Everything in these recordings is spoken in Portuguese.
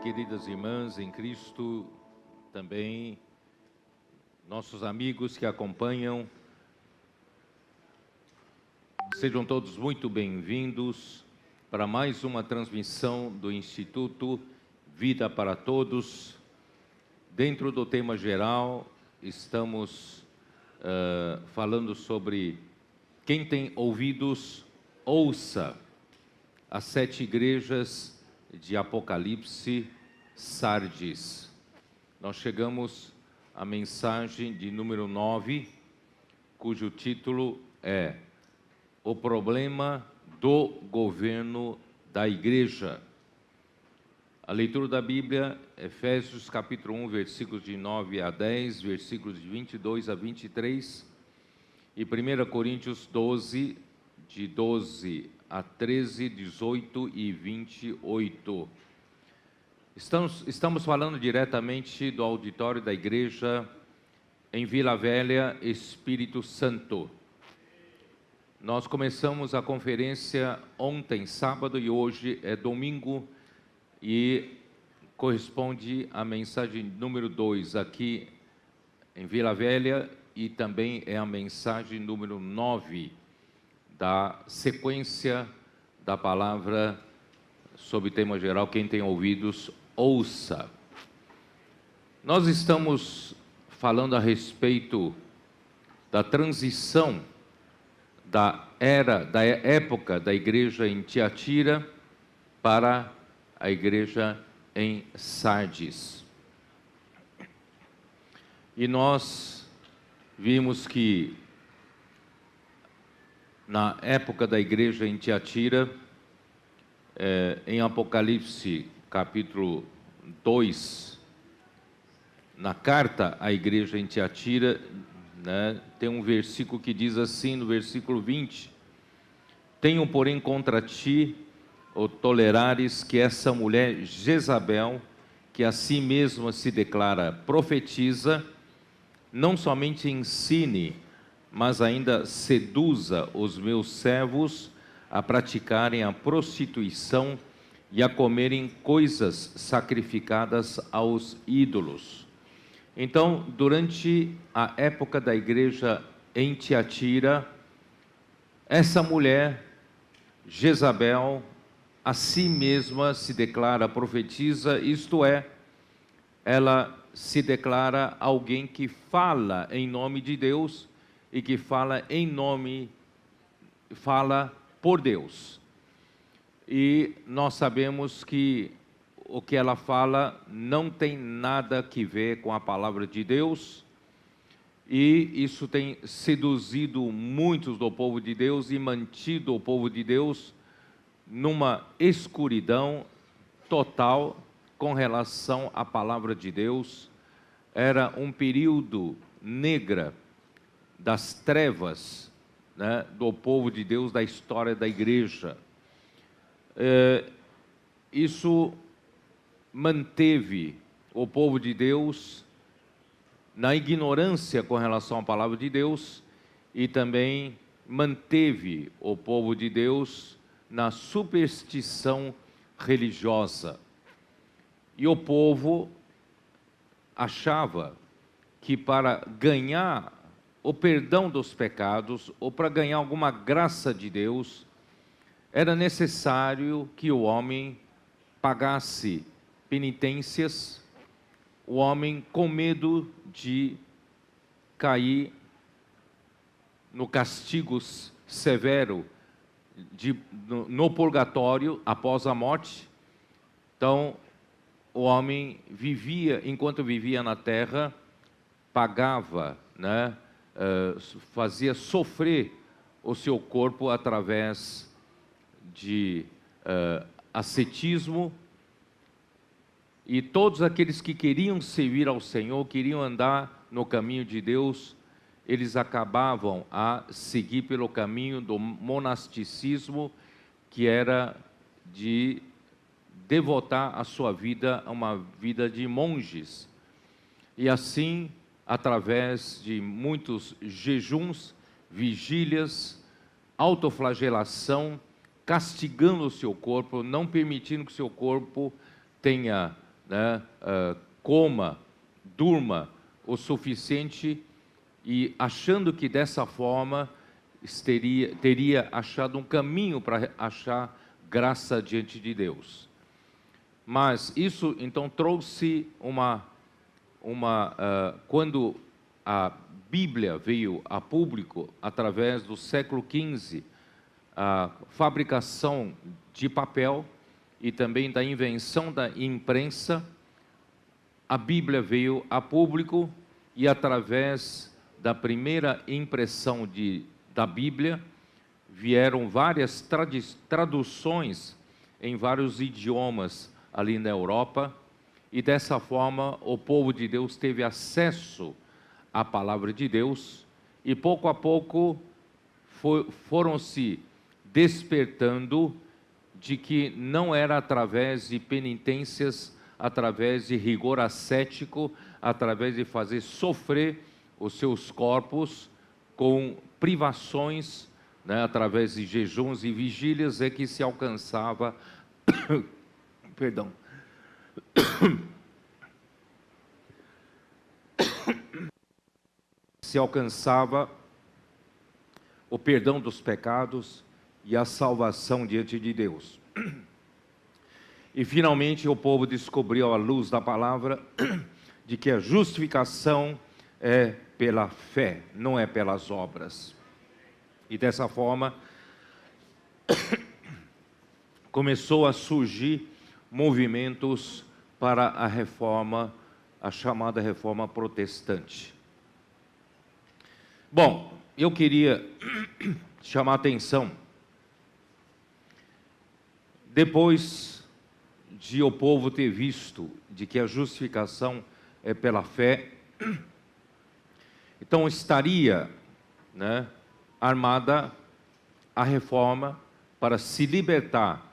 queridas irmãs em Cristo, também nossos amigos que acompanham, sejam todos muito bem-vindos para mais uma transmissão do Instituto Vida para Todos. Dentro do tema geral, estamos falando sobre quem tem ouvidos, ouça as 7 igrejas de Apocalipse, Sardes. Nós chegamos à mensagem de número 9, cujo título é O Problema do Governo da Igreja. A leitura da Bíblia, Efésios capítulo 1, versículos de 9 a 10, versículos de 22 a 23, e 1 Coríntios 12, de 12 a 13, 18 e 28. Estamos falando diretamente do auditório da igreja em Vila Velha, Espírito Santo. Nós começamos a conferência ontem, sábado, e hoje é domingo, e corresponde à mensagem número 2 aqui em Vila Velha, e também é a mensagem número 9 da sequência da palavra sob tema geral, quem tem ouvidos, ouça. Nós estamos falando a respeito da transição da época da igreja em Tiatira para a igreja em Sardes. E nós vimos que na época da igreja em Tiatira, em Apocalipse capítulo 2, na carta à igreja em Tiatira, né, tem um versículo que diz assim, no versículo 20: Tenho, porém, contra ti, o tolerares que essa mulher Jezabel, que a si mesma se declara profetiza, não somente ensine, mas ainda seduza os meus servos a praticarem a prostituição e a comerem coisas sacrificadas aos ídolos. Então, durante a época da igreja em Tiatira, essa mulher, Jezabel, a si mesma se declara profetiza, isto é, ela se declara alguém que fala em nome de Deus e que fala por Deus. E nós sabemos que o que ela fala não tem nada que ver com a palavra de Deus, e isso tem seduzido muitos do povo de Deus e mantido o povo de Deus numa escuridão total com relação à palavra de Deus. Era um período negro das trevas, né, do povo de Deus, da história da igreja. Isso manteve o povo de Deus na ignorância com relação à palavra de Deus, e também manteve o povo de Deus na superstição religiosa. E o povo achava que para ganhar o perdão dos pecados, ou para ganhar alguma graça de Deus, era necessário que o homem pagasse penitências, o homem com medo de cair no castigo severo no purgatório após a morte. Então, o homem vivia, enquanto vivia na terra, pagava, né, fazia sofrer o seu corpo através de ascetismo, e todos aqueles que queriam servir ao Senhor, queriam andar no caminho de Deus, eles acabavam a seguir pelo caminho do monasticismo, que era de devotar a sua vida a uma vida de monges. E assim, através de muitos jejuns, vigílias, autoflagelação, castigando o seu corpo, não permitindo que o seu corpo tenha né, coma, durma o suficiente e achando que dessa forma teria achado um caminho para achar graça diante de Deus. Mas isso então trouxe quando a Bíblia veio a público através do século XV, a fabricação de papel e também da invenção da imprensa, a Bíblia veio a público e através da primeira impressão da Bíblia vieram várias traduções em vários idiomas ali na Europa, e dessa forma o povo de Deus teve acesso à palavra de Deus, e pouco a pouco foram se despertando de que não era através de penitências, através de rigor ascético, através de fazer sofrer os seus corpos com privações, né, através de jejuns e vigílias, é que se alcançava perdão, se alcançava o perdão dos pecados e a salvação diante de Deus. E finalmente o povo descobriu à luz da palavra de que a justificação é pela fé, não é pelas obras. E dessa forma começou a surgir movimentos para a reforma, a chamada reforma protestante. Bom, eu queria chamar a atenção, depois de o povo ter visto de que a justificação é pela fé, então estaria, né, armada a reforma para se libertar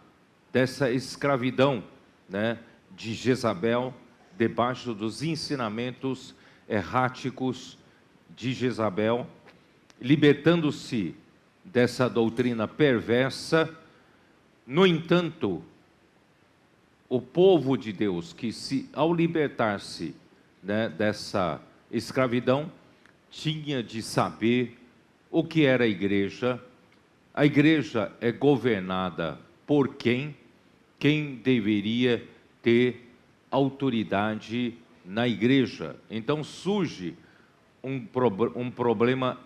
dessa escravidão, né, de Jezabel, debaixo dos ensinamentos erráticos de Jezabel, libertando-se dessa doutrina perversa. No entanto, o povo de Deus, que ao libertar-se, né, dessa escravidão, tinha de saber o que era a igreja. A igreja é governada por quem? Quem deveria ter autoridade na igreja. Então surge um problema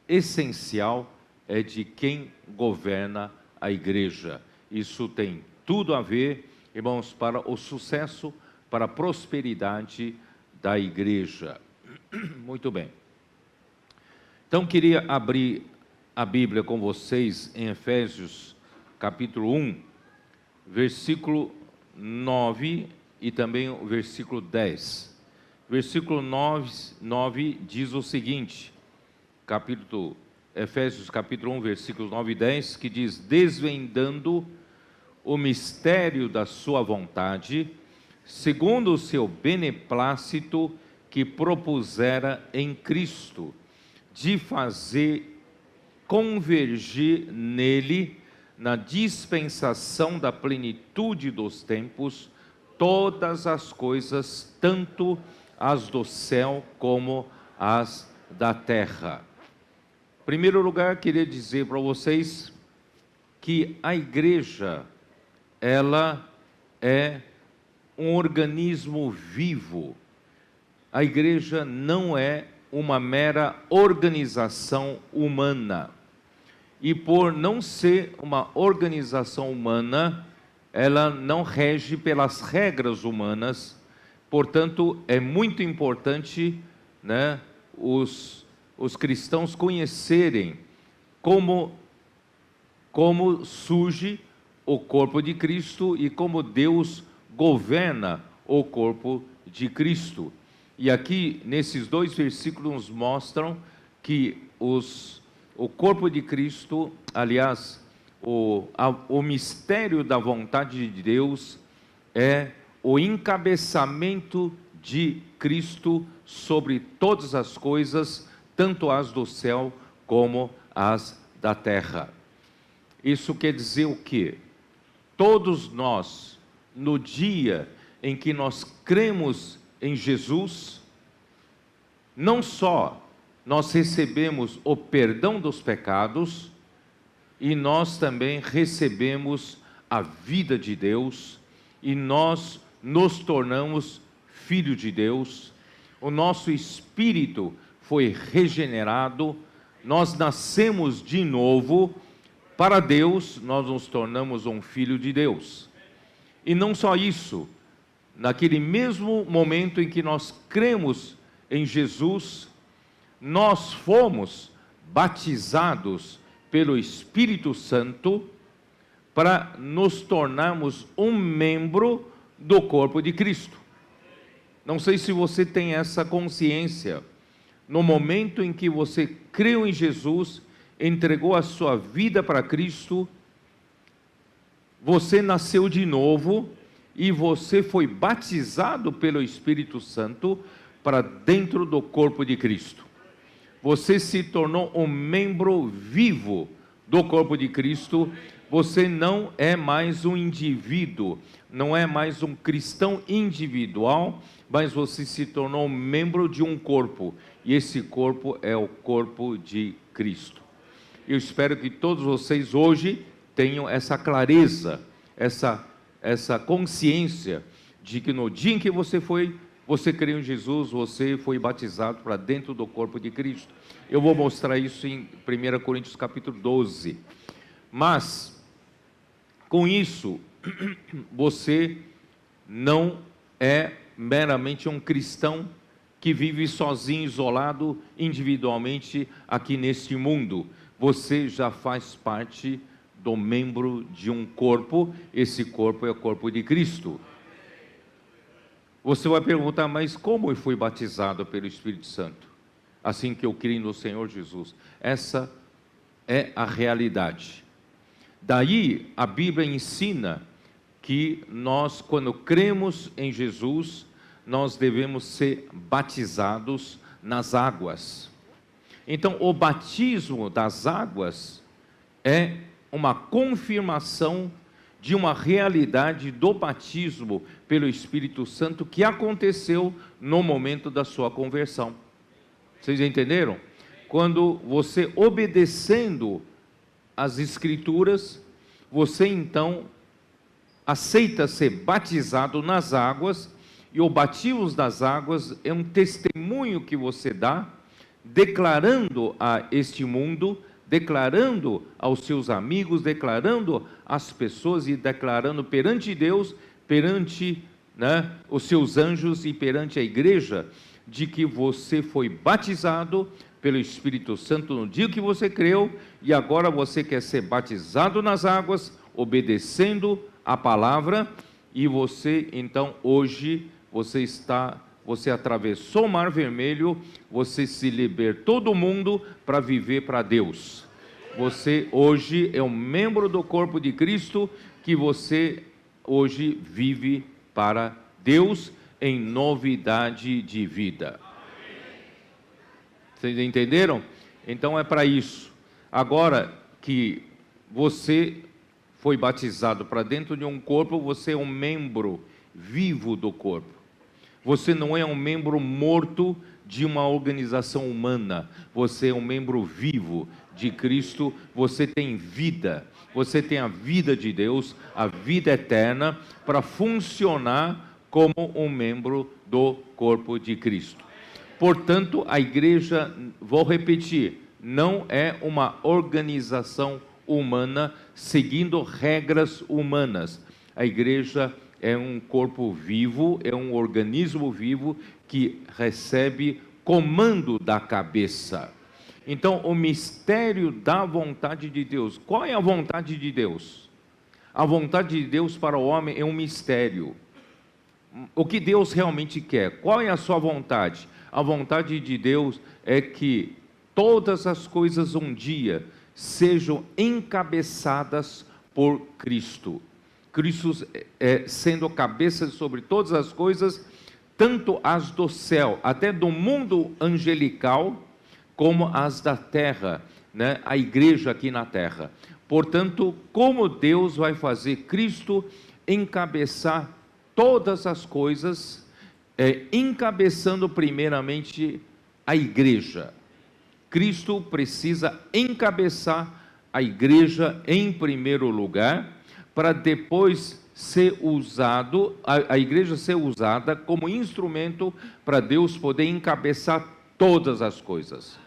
essencial, é de quem governa a igreja. Isso tem tudo a ver, irmãos, para o sucesso, para a prosperidade da igreja. Muito bem. Então queria abrir a Bíblia com vocês em Efésios capítulo 1, versículo 9 e também o versículo 10. Versículo 9 diz o seguinte, Efésios capítulo 1, versículos 9 e 10, que diz: desvendando o mistério da sua vontade, segundo o seu beneplácito que propusera em Cristo, de fazer convergir nele, na dispensação da plenitude dos tempos, todas as coisas, tanto as do céu como as da terra. Em primeiro lugar, queria dizer para vocês que a igreja, ela é um organismo vivo. A igreja não é uma mera organização humana. E por não ser uma organização humana, ela não rege pelas regras humanas. Portanto, é muito importante, né, os cristãos conhecerem como surge o corpo de Cristo e como Deus governa o corpo de Cristo. E aqui, nesses dois versículos, nos mostram que o corpo de Cristo, aliás, o mistério da vontade de Deus é o encabeçamento de Cristo sobre todas as coisas, tanto as do céu como as da terra. Isso quer dizer o quê? Todos nós, no dia em que nós cremos em Jesus, não só nós recebemos o perdão dos pecados, e nós também recebemos a vida de Deus, e nós nos tornamos filhos de Deus, o nosso espírito foi regenerado, nós nascemos de novo, para Deus nós nos tornamos um filho de Deus. E não só isso, naquele mesmo momento em que nós cremos em Jesus, nós fomos batizados pelo Espírito Santo para nos tornarmos um membro do corpo de Cristo. Não sei se você tem essa consciência. No momento em que você creu em Jesus, entregou a sua vida para Cristo, você nasceu de novo e você foi batizado pelo Espírito Santo para dentro do corpo de Cristo. Você se tornou um membro vivo do corpo de Cristo. Você não é mais um indivíduo, não é mais um cristão individual, mas você se tornou um membro de um corpo, e esse corpo é o corpo de Cristo. Eu espero que todos vocês hoje tenham essa clareza, essa consciência de que no dia em que você creu em Jesus, você foi batizado para dentro do corpo de Cristo. Eu vou mostrar isso em 1 Coríntios capítulo 12. Mas, com isso, você não é meramente um cristão que vive sozinho, isolado, individualmente aqui neste mundo. Você já faz parte do membro de um corpo, esse corpo é o corpo de Cristo. Você vai perguntar, mas como eu fui batizado pelo Espírito Santo? Assim que eu criei no Senhor Jesus. Essa é a realidade. Daí a Bíblia ensina que nós, quando cremos em Jesus, nós devemos ser batizados nas águas. Então, o batismo das águas é uma confirmação de uma realidade do batismo pelo Espírito Santo que aconteceu no momento da sua conversão. Vocês entenderam? Quando você, obedecendo as Escrituras, você então aceita ser batizado nas águas, e o batismo das águas é um testemunho que você dá, declarando a este mundo, declarando aos seus amigos, declarando às pessoas e declarando perante Deus, perante os seus anjos e perante a igreja, de que você foi batizado pelo Espírito Santo no dia que você creu, e agora você quer ser batizado nas águas, obedecendo a palavra, e você então hoje, você atravessou o Mar Vermelho, você se libertou do mundo para viver para Deus. Você hoje é um membro do corpo de Cristo, que você hoje vive para Deus em novidade de vida. Vocês entenderam? Então é para isso. Agora que você foi batizado para dentro de um corpo, você é um membro vivo do corpo. Você não é um membro morto de uma organização humana. Você é um membro vivo de Cristo. Você tem vida. Você tem a vida de Deus, a vida eterna, para funcionar como um membro do corpo de Cristo. Portanto, a igreja, vou repetir, não é uma organização humana seguindo regras humanas. A igreja é um corpo vivo, é um organismo vivo que recebe comando da cabeça. Então, o mistério da vontade de Deus. Qual é a vontade de Deus? A vontade de Deus para o homem é um mistério. O que Deus realmente quer? Qual é a sua vontade? A vontade de Deus é que todas as coisas um dia sejam encabeçadas por Cristo. Cristo sendo a cabeça sobre todas as coisas, tanto as do céu, até do mundo angelical, como as da terra, a igreja aqui na terra. Portanto, como Deus vai fazer Cristo encabeçar todas as coisas, encabeçando primeiramente a igreja. Cristo precisa encabeçar a igreja em primeiro lugar, para depois ser usado, a igreja ser usada como instrumento para Deus poder encabeçar todas as coisas.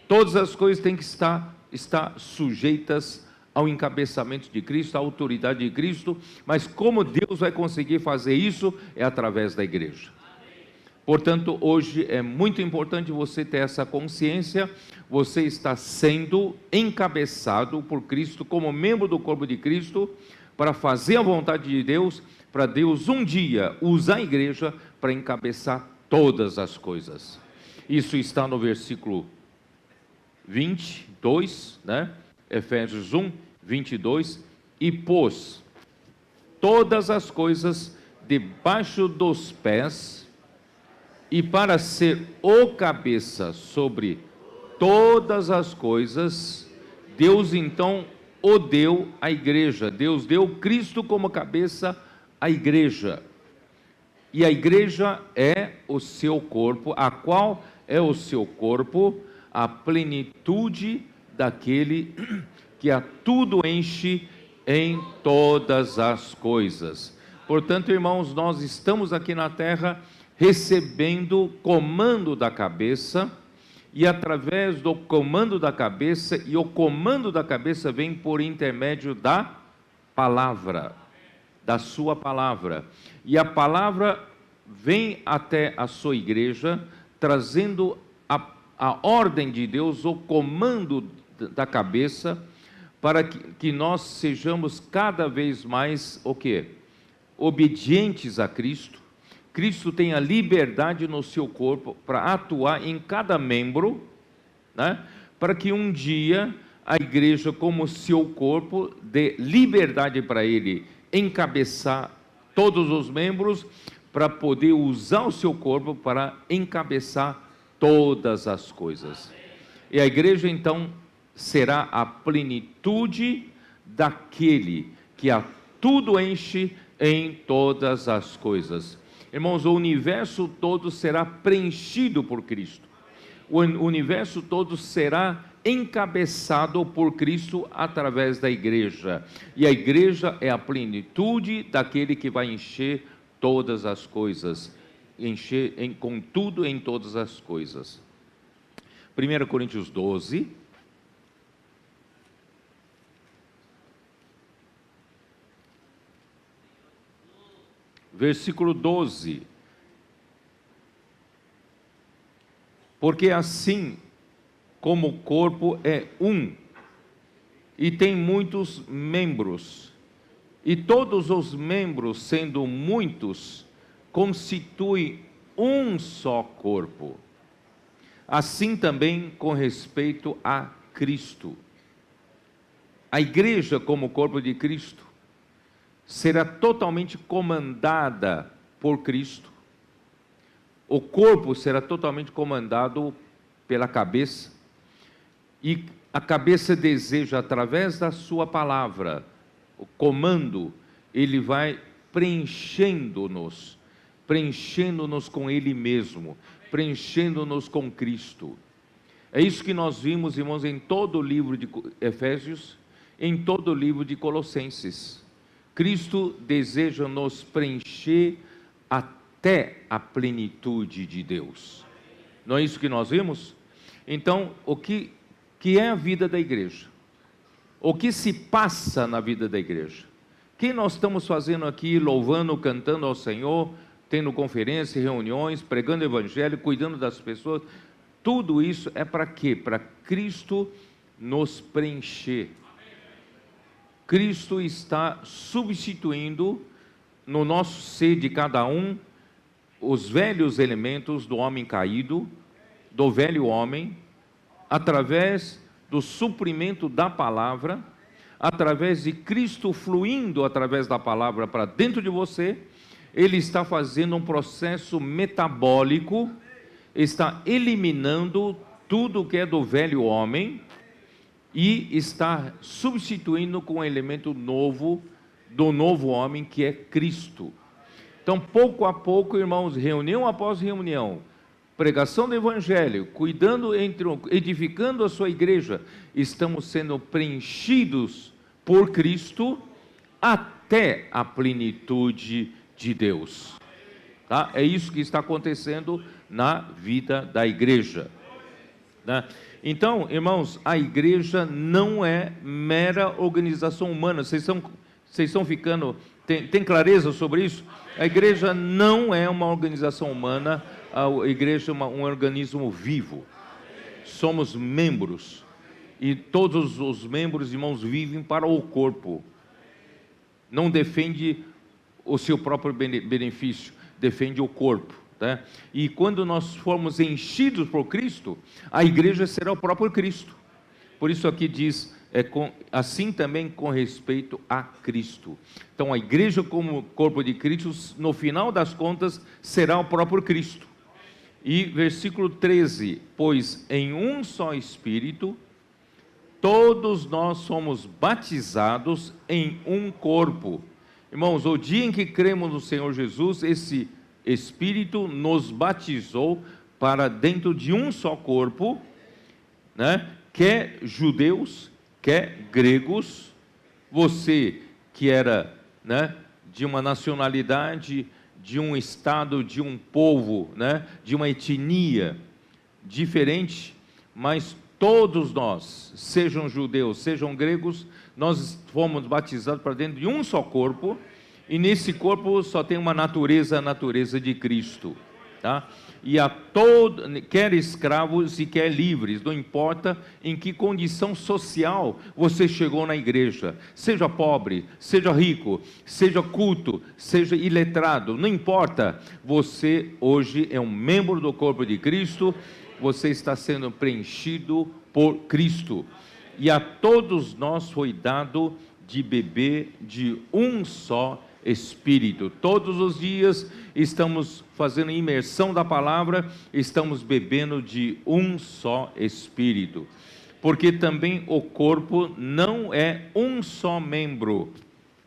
Todas as coisas têm que estar sujeitas ao encabeçamento de Cristo, à autoridade de Cristo, mas como Deus vai conseguir fazer isso? É através da igreja. Portanto, hoje é muito importante você ter essa consciência. Você está sendo encabeçado por Cristo como membro do corpo de Cristo para fazer a vontade de Deus, para Deus um dia usar a igreja para encabeçar todas as coisas. Isso está no versículo 22, né? Efésios 1, 22, e pôs todas as coisas debaixo dos pés, e para ser o cabeça sobre todas as coisas, Deus então o deu à igreja. Deus deu Cristo como cabeça à igreja. E a igreja é o seu corpo, a qual é o seu corpo, a plenitude daquele que a tudo enche em todas as coisas. Portanto, irmãos, nós estamos aqui na terra recebendo comando da cabeça, e através do comando da cabeça, e o comando da cabeça vem por intermédio da palavra, da sua palavra, e a palavra vem até a sua igreja, trazendo a ordem de Deus, o comando da cabeça, para que nós sejamos cada vez mais, o quê? Obedientes a Cristo. Cristo tem a liberdade no seu corpo para atuar em cada membro, né? Para que um dia a igreja, como seu corpo, dê liberdade para ele encabeçar todos os membros, para poder usar o seu corpo para encabeçar todas as coisas. E a igreja então será a plenitude daquele que a tudo enche em todas as coisas. Irmãos, o universo todo será preenchido por Cristo. O universo todo será encabeçado por Cristo através da igreja. E a igreja é a plenitude daquele que vai encher todas as coisas. Encher com tudo em todas as coisas. 1 Coríntios 12. Versículo 12, porque assim como o corpo é um, e tem muitos membros, e todos os membros, sendo muitos, constituem um só corpo, assim também com respeito a Cristo. A igreja, como corpo de Cristo, será totalmente comandada por Cristo. O corpo será totalmente comandado pela cabeça, e a cabeça deseja, através da sua palavra, o comando, ele vai preenchendo-nos com ele mesmo, preenchendo-nos com Cristo. É isso que nós vimos, irmãos, em todo o livro de Efésios, em todo o livro de Colossenses. Cristo deseja nos preencher até a plenitude de Deus. Não é isso que nós vimos? Então, o que é a vida da igreja? O que se passa na vida da igreja? O que nós estamos fazendo aqui, louvando, cantando ao Senhor, tendo conferências, reuniões, pregando o evangelho, cuidando das pessoas? Tudo isso é para quê? Para Cristo nos preencher. Cristo está substituindo no nosso ser de cada um os velhos elementos do homem caído, do velho homem, através do suprimento da palavra, através de Cristo fluindo através da palavra para dentro de você. Ele está fazendo um processo metabólico, está eliminando tudo que é do velho homem, e está substituindo com um elemento novo, do novo homem, que é Cristo. Então, pouco a pouco, irmãos, reunião após reunião, pregação do Evangelho, edificando a sua igreja, estamos sendo preenchidos por Cristo até a plenitude de Deus. Tá? É isso que está acontecendo na vida da igreja. Né? Então, irmãos, a igreja não é mera organização humana. Vocês estão ficando... Tem clareza sobre isso? A igreja não é uma organização humana, a igreja é um organismo vivo. Somos membros, e todos os membros, irmãos, vivem para o corpo. Não defende o seu próprio benefício, defende o corpo. Tá? E quando nós formos enchidos por Cristo, a igreja será o próprio Cristo. Por isso aqui diz... assim também com respeito a Cristo. Então a igreja como corpo de Cristo, no final das contas, será o próprio Cristo. E versículo 13, pois em um só Espírito, todos nós somos batizados em um corpo. Irmãos, o dia em que cremos no Senhor Jesus, esse Espírito nos batizou para dentro de um só corpo, né? Quer judeus, quer gregos, você que era, né, de uma nacionalidade, de um estado, de um povo, né, de uma etnia diferente, mas todos nós, sejam judeus, sejam gregos, nós fomos batizados para dentro de um só corpo, e nesse corpo só tem uma natureza, a natureza de Cristo, tá? E a todos, quer escravos e quer livres, não importa em que condição social você chegou na igreja, seja pobre, seja rico, seja culto, seja iletrado, não importa, você hoje é um membro do corpo de Cristo, você está sendo preenchido por Cristo, e a todos nós foi dado de beber de um só Espírito. Todos os dias estamos fazendo imersão da palavra, estamos bebendo de um só Espírito, porque também o corpo não é um só membro,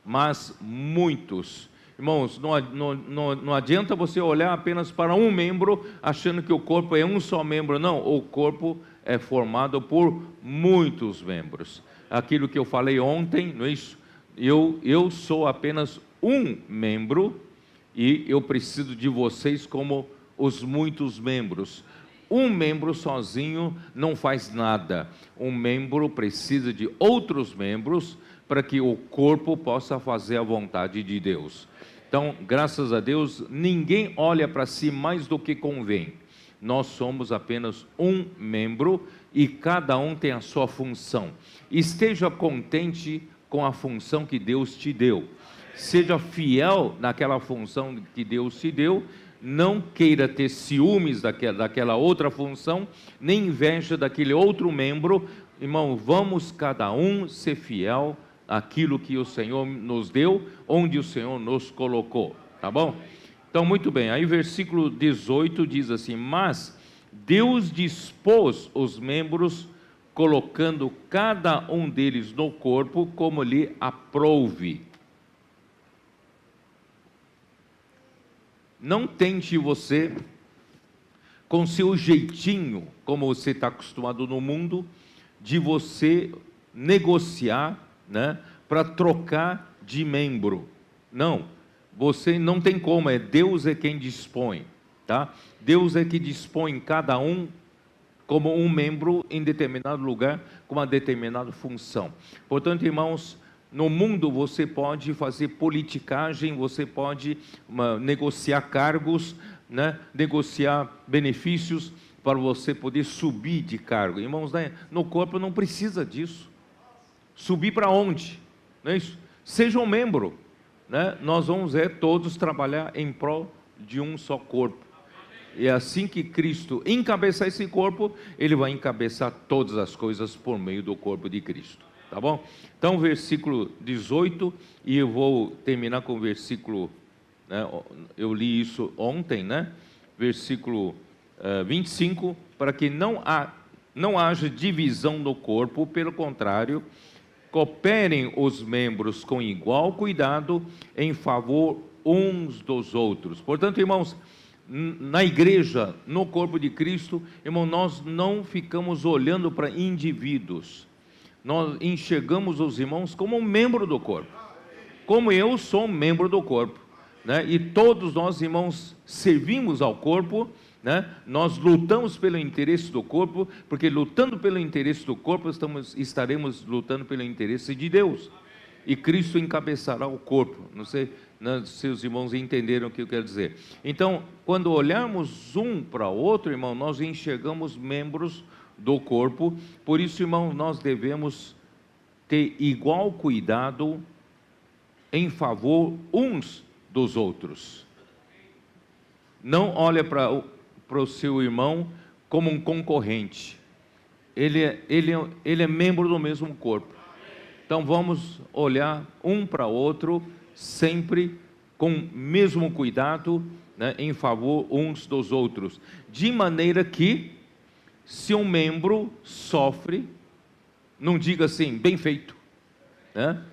mas muitos. Irmãos, não adianta você olhar apenas para um membro, achando que o corpo é um só membro. Não, o corpo é formado por muitos membros. Aquilo que eu falei ontem, não é isso? Eu sou apenas um membro, e eu preciso de vocês como os muitos membros. Um membro sozinho não faz nada. Um membro precisa de outros membros para que o corpo possa fazer a vontade de Deus. Então, graças a Deus, ninguém olha para si mais do que convém. Nós somos apenas um membro e cada um tem a sua função. Esteja contente com a função que Deus te deu. Seja fiel naquela função que Deus te deu, não queira ter ciúmes daquela outra função, nem inveja daquele outro membro. Irmão, vamos cada um ser fiel àquilo que o Senhor nos deu, onde o Senhor nos colocou, tá bom? Então, muito bem, aí versículo 18 diz assim, mas Deus dispôs os membros, colocando cada um deles no corpo, como lhe aprouve. Não tente você, com seu jeitinho, como você está acostumado no mundo, de você negociar, né, para trocar de membro. Não, você não tem como, Deus é quem dispõe, tá? Deus é que dispõe cada um como um membro em determinado lugar, com uma determinada função. Portanto, irmãos, no mundo você pode fazer politicagem, você pode negociar cargos, né? Negociar benefícios para você poder subir de cargo. Irmãos, né? No corpo não precisa disso. Subir para onde? Não é isso? Seja um membro, né? Nós vamos todos trabalhar em prol de um só corpo. E é assim que Cristo encabeçar esse corpo, Ele vai encabeçar todas as coisas por meio do corpo de Cristo. Tá bom? Então, versículo 18, e eu vou terminar com o versículo, né, eu li isso ontem, né? Versículo 25, para que não haja divisão no corpo, pelo contrário, cooperem os membros com igual cuidado em favor uns dos outros. Portanto, irmãos, na igreja, no corpo de Cristo, irmão, nós não ficamos olhando para indivíduos. Nós enxergamos os irmãos como um membro do corpo. Como eu sou um membro do corpo, né? E todos nós, irmãos, servimos ao corpo, né? Nós lutamos pelo interesse do corpo, porque lutando pelo interesse do corpo, estaremos lutando pelo interesse de Deus. E Cristo encabeçará o corpo. Não sei se os irmãos entenderam o que eu quero dizer. Então, quando olharmos um para o outro, irmão, nós enxergamos membros do corpo. Por isso, irmão, nós devemos ter igual cuidado em favor uns dos outros. Não olha para o seu irmão como um concorrente. Ele é membro do mesmo corpo. Então vamos olhar um para o outro sempre com o mesmo cuidado, né, em favor uns dos outros, de maneira que, se um membro sofre, não diga assim, bem feito, né?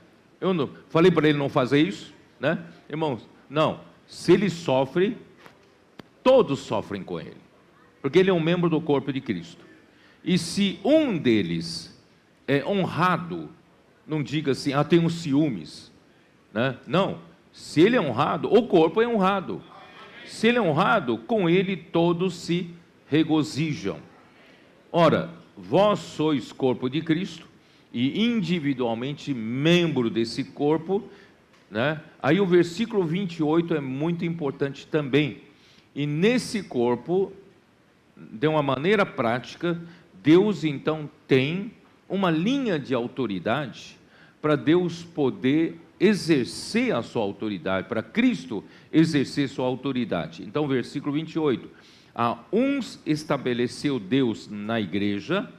Eu não, falei para ele não fazer isso, né? Irmãos, não, se ele sofre, todos sofrem com ele, porque ele é um membro do corpo de Cristo. E se um deles é honrado, não diga assim, tenho ciúmes, né? Não, se ele é honrado, o corpo é honrado. Se ele é honrado, com ele todos se regozijam. Ora, vós sois corpo de Cristo e individualmente membro desse corpo, né? Aí o versículo 28 é muito importante também. E nesse corpo, de uma maneira prática, Deus então tem uma linha de autoridade para Deus poder exercer a sua autoridade, para Cristo exercer sua autoridade. Então, versículo 28, a uns estabeleceu Deus na igreja,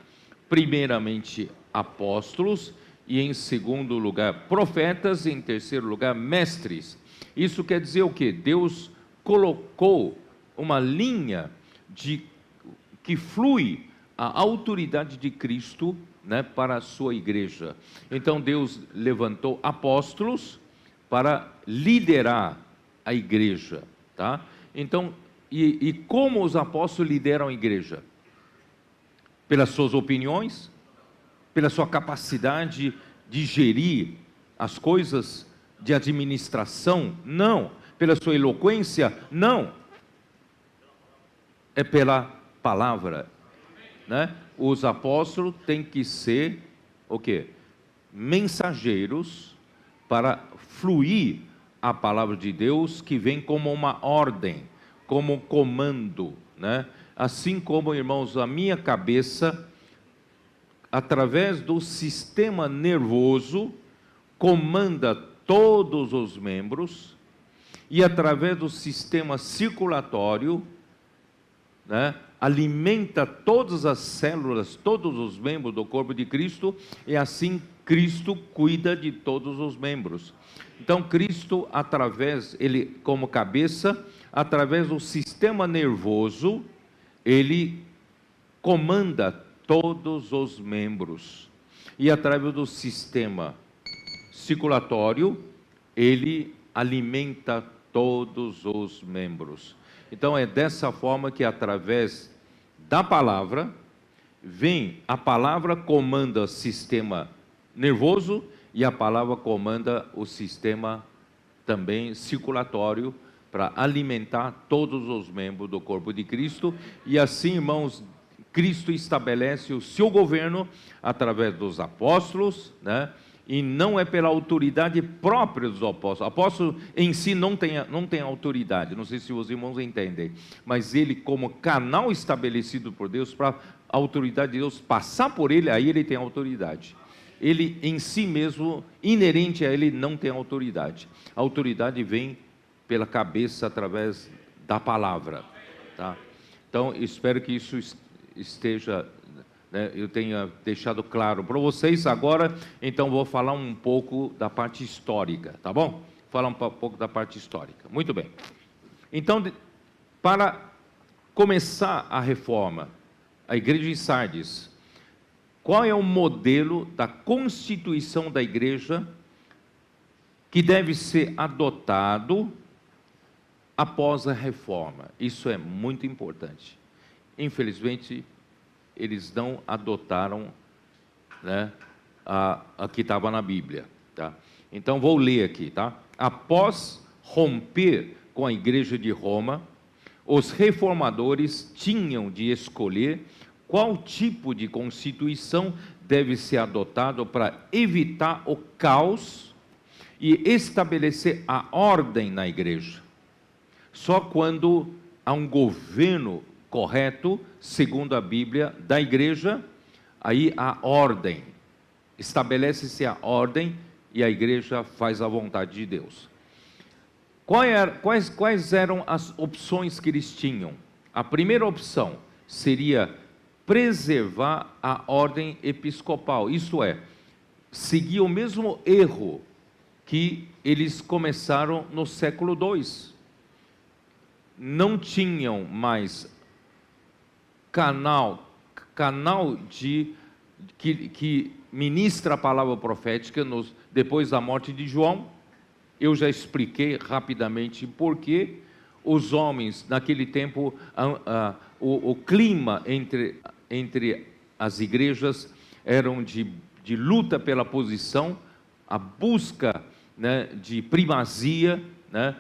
primeiramente apóstolos, e em segundo lugar profetas, e em terceiro lugar mestres. Isso quer dizer o quê? Deus colocou uma linha que flui a autoridade de Cristo, né, para a sua igreja. Então Deus levantou apóstolos para liderar a igreja, tá? Então, e como os apóstolos lideram a igreja? Pelas suas opiniões? Pela sua capacidade de gerir as coisas de administração? Não. Pela sua eloquência? Não. É pela palavra, né? Os apóstolos têm que ser o quê? Mensageiros para fluir a palavra de Deus, que vem como uma ordem, como um comando, né? Assim como, irmãos, a minha cabeça, através do sistema nervoso, comanda todos os membros, e através do sistema circulatório, né, alimenta todas as células, todos os membros do corpo de Cristo, e assim Cristo cuida de todos os membros. Então Cristo, ele como cabeça, através do sistema nervoso, ele comanda todos os membros, e através do sistema circulatório, ele alimenta todos os membros. Então é dessa forma que, através da palavra, a palavra comanda o sistema nervoso, e a palavra comanda o sistema também circulatório, para alimentar todos os membros do corpo de Cristo. E assim, irmãos, Cristo estabelece o seu governo através dos apóstolos, né? E não é pela autoridade própria dos apóstolos. O apóstolo em si não tem autoridade, não sei se os irmãos entendem, mas ele, como canal estabelecido por Deus, para a autoridade de Deus passar por ele, aí ele tem autoridade. Ele em si mesmo, inerente a ele, não tem autoridade. A autoridade vem pela cabeça, através da palavra, tá? Então, espero que isso esteja, né, eu tenha deixado claro para vocês. Agora, então, vou falar um pouco da parte histórica, tá bom? Falar um pouco da parte histórica. Muito bem. Então, para começar a reforma, a igreja de Sardes, qual é o modelo da constituição da igreja que deve ser adotado após a reforma. Isso é muito importante. Infelizmente, eles não adotaram, né, a que estava na Bíblia, tá? Então, vou ler aqui, tá? Após romper com a Igreja de Roma, os reformadores tinham de escolher qual tipo de constituição deve ser adotado para evitar o caos e estabelecer a ordem na igreja. Só quando há um governo correto, segundo a Bíblia, da igreja, aí há ordem. Estabelece-se a ordem e a igreja faz a vontade de Deus. Quais eram as opções que eles tinham? A primeira opção seria preservar a ordem episcopal, isto é, seguir o mesmo erro que eles começaram no século II. Não tinham mais canal que ministra a palavra profética depois da morte de João. Eu já expliquei rapidamente por que os homens, naquele tempo, o clima entre as igrejas eram de luta pela posição, a busca, né, de primazia, né,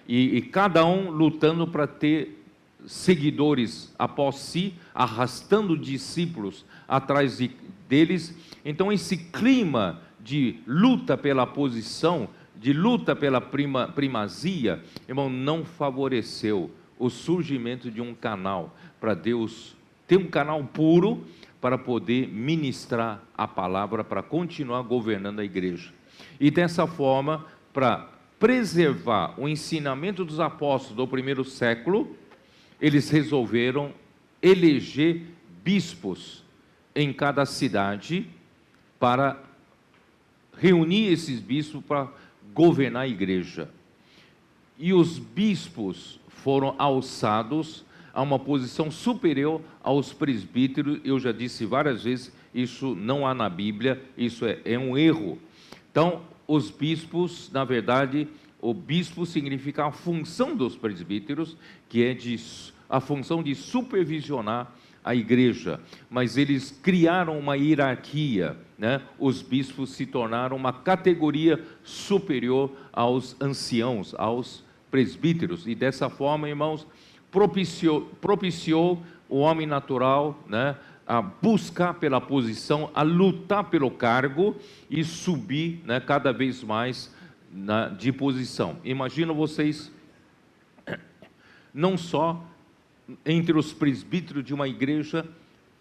e cada um lutando para ter seguidores após si, arrastando discípulos atrás deles. Então, esse clima de luta pela posição, de luta pela primazia, irmão, não favoreceu o surgimento de um canal para Deus ter um canal puro para poder ministrar a palavra, para continuar governando a igreja. E dessa forma, para preservar o ensinamento dos apóstolos do primeiro século, eles resolveram eleger bispos em cada cidade para reunir esses bispos para governar a igreja. E os bispos foram alçados a uma posição superior aos presbíteros. Eu já disse várias vezes, isso não há na Bíblia, isso é um erro. Então, os bispos, na verdade, o bispo significa a função dos presbíteros, que é a função de supervisionar a igreja, mas eles criaram uma hierarquia, né? Os bispos se tornaram uma categoria superior aos anciãos, aos presbíteros, e dessa forma, irmãos, propiciou o homem natural, né, a buscar pela posição, a lutar pelo cargo e subir, né, cada vez mais de posição. Imagina vocês, não só entre os presbíteros de uma igreja,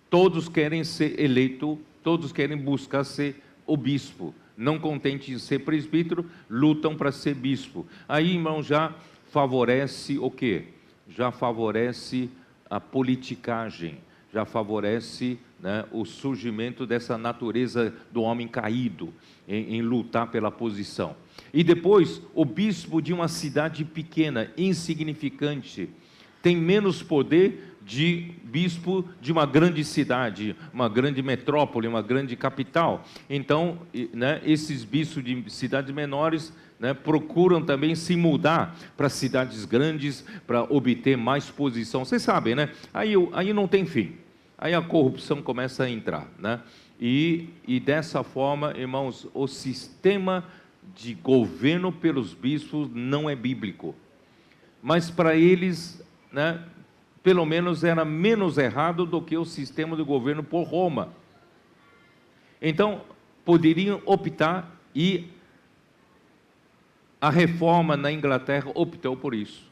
todos querem ser eleito, todos querem buscar ser o bispo. Não contente em ser presbítero, lutam para ser bispo. Aí, irmão, já favorece o quê? Já favorece a politicagem, já favorece, né, o surgimento dessa natureza do homem caído, em lutar pela posição. E depois, o bispo de uma cidade pequena, insignificante, tem menos poder de bispo de uma grande cidade, uma grande metrópole, uma grande capital. Então, né, esses bispos de cidades menores, né, procuram também se mudar para cidades grandes para obter mais posição. Vocês sabem, né? Aí não tem fim. Aí a corrupção começa a entrar, né? E dessa forma, irmãos, o sistema de governo pelos bispos não é bíblico. Mas para eles, né, pelo menos era menos errado do que o sistema de governo por Roma. Então, poderiam optar, e a reforma na Inglaterra optou por isso.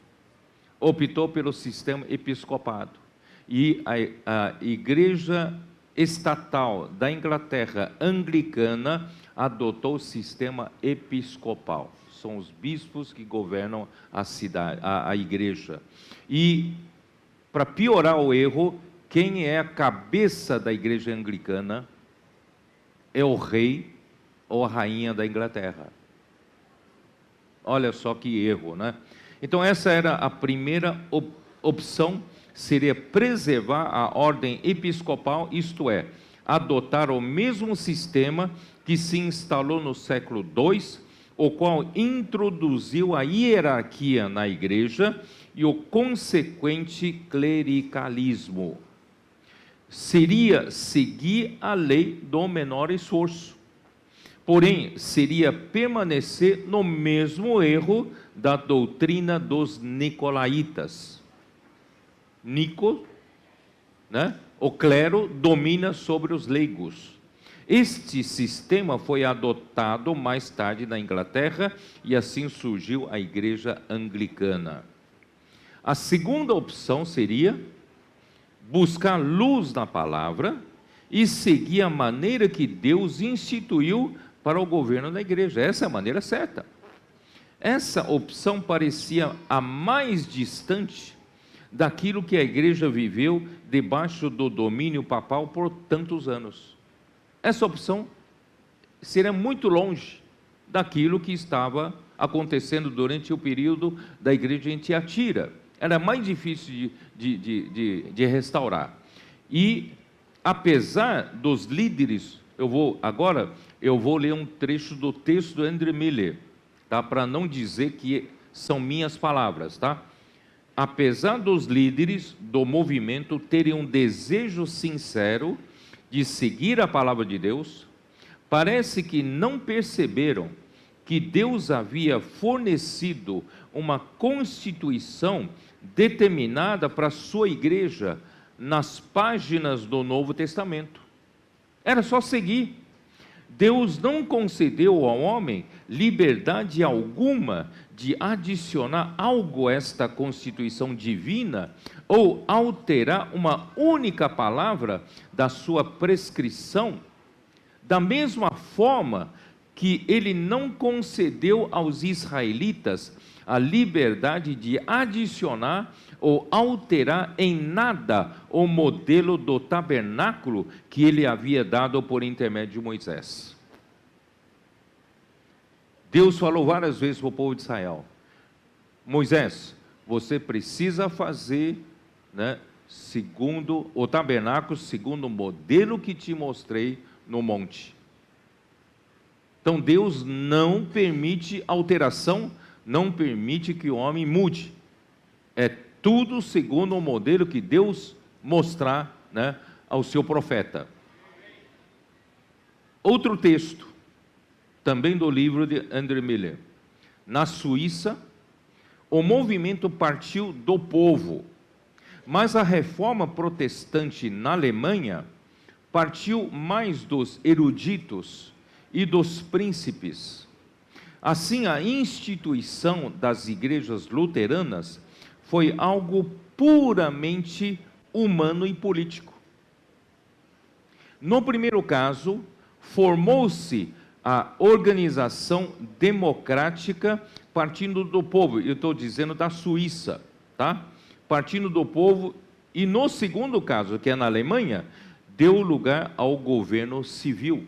Optou pelo sistema episcopado. E a igreja estatal da Inglaterra, anglicana, adotou o sistema episcopal. São os bispos que governam a cidade, a igreja. E, para piorar o erro, quem é a cabeça da igreja anglicana é o rei ou a rainha da Inglaterra. Olha só que erro, né? Então, essa era a primeira opção, seria preservar a ordem episcopal, isto é, adotar o mesmo sistema que se instalou no século II, o qual introduziu a hierarquia na igreja e o consequente clericalismo. Seria seguir a lei do menor esforço. Porém, seria permanecer no mesmo erro da doutrina dos nicolaítas. Nico, né? O clero domina sobre os leigos. Este sistema foi adotado mais tarde na Inglaterra e assim surgiu a igreja anglicana. A segunda opção seria buscar luz na palavra e seguir a maneira que Deus instituiu para o governo da igreja. Essa é a maneira certa. Essa opção parecia a mais distante daquilo que a igreja viveu debaixo do domínio papal por tantos anos. Essa opção seria muito longe daquilo que estava acontecendo durante o período da igreja em Tiatira. Era mais difícil de restaurar. E, apesar dos líderes, eu vou ler um trecho do texto do Andrew Miller, tá? Para não dizer que são minhas palavras, tá? Apesar dos líderes do movimento terem um desejo sincero de seguir a palavra de Deus, parece que não perceberam que Deus havia fornecido uma constituição determinada para a sua igreja nas páginas do Novo Testamento. Era só seguir. Deus não concedeu ao homem liberdade alguma de adicionar algo a esta constituição divina ou alterar uma única palavra da sua prescrição, da mesma forma que ele não concedeu aos israelitas a liberdade de adicionar ou alterar em nada o modelo do tabernáculo que ele havia dado por intermédio de Moisés. Deus falou várias vezes para o povo de Israel: Moisés, você precisa fazer, né, segundo o tabernáculo, segundo o modelo que te mostrei no monte. Então Deus não permite alteração, não permite que o homem mude. É tudo segundo o modelo que Deus mostrar, né, ao seu profeta. Outro texto, também do livro de Andrew Miller. Na Suíça, o movimento partiu do povo, mas a reforma protestante na Alemanha partiu mais dos eruditos e dos príncipes. Assim, a instituição das igrejas luteranas foi algo puramente humano e político. No primeiro caso, formou-se a organização democrática partindo do povo. Eu estou dizendo da Suíça, tá? Partindo do povo. E no segundo caso, que é na Alemanha, deu lugar ao governo civil.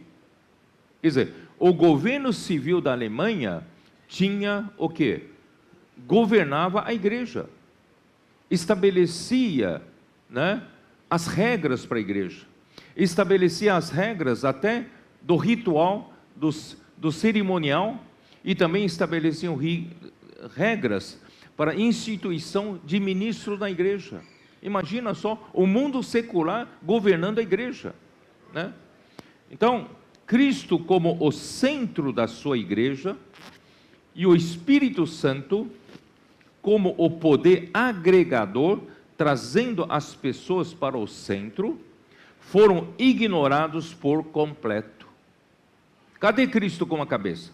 Quer dizer, o governo civil da Alemanha tinha o quê? Governava a igreja. Estabelecia, né, as regras para a igreja. Estabelecia as regras até do ritual, do cerimonial, e também estabeleciam regras para a instituição de ministro da igreja. Imagina só, o mundo secular governando a igreja, né? Então, Cristo como o centro da sua igreja e o Espírito Santo como o poder agregador, trazendo as pessoas para o centro, foram ignorados por completo. Cadê Cristo como a cabeça?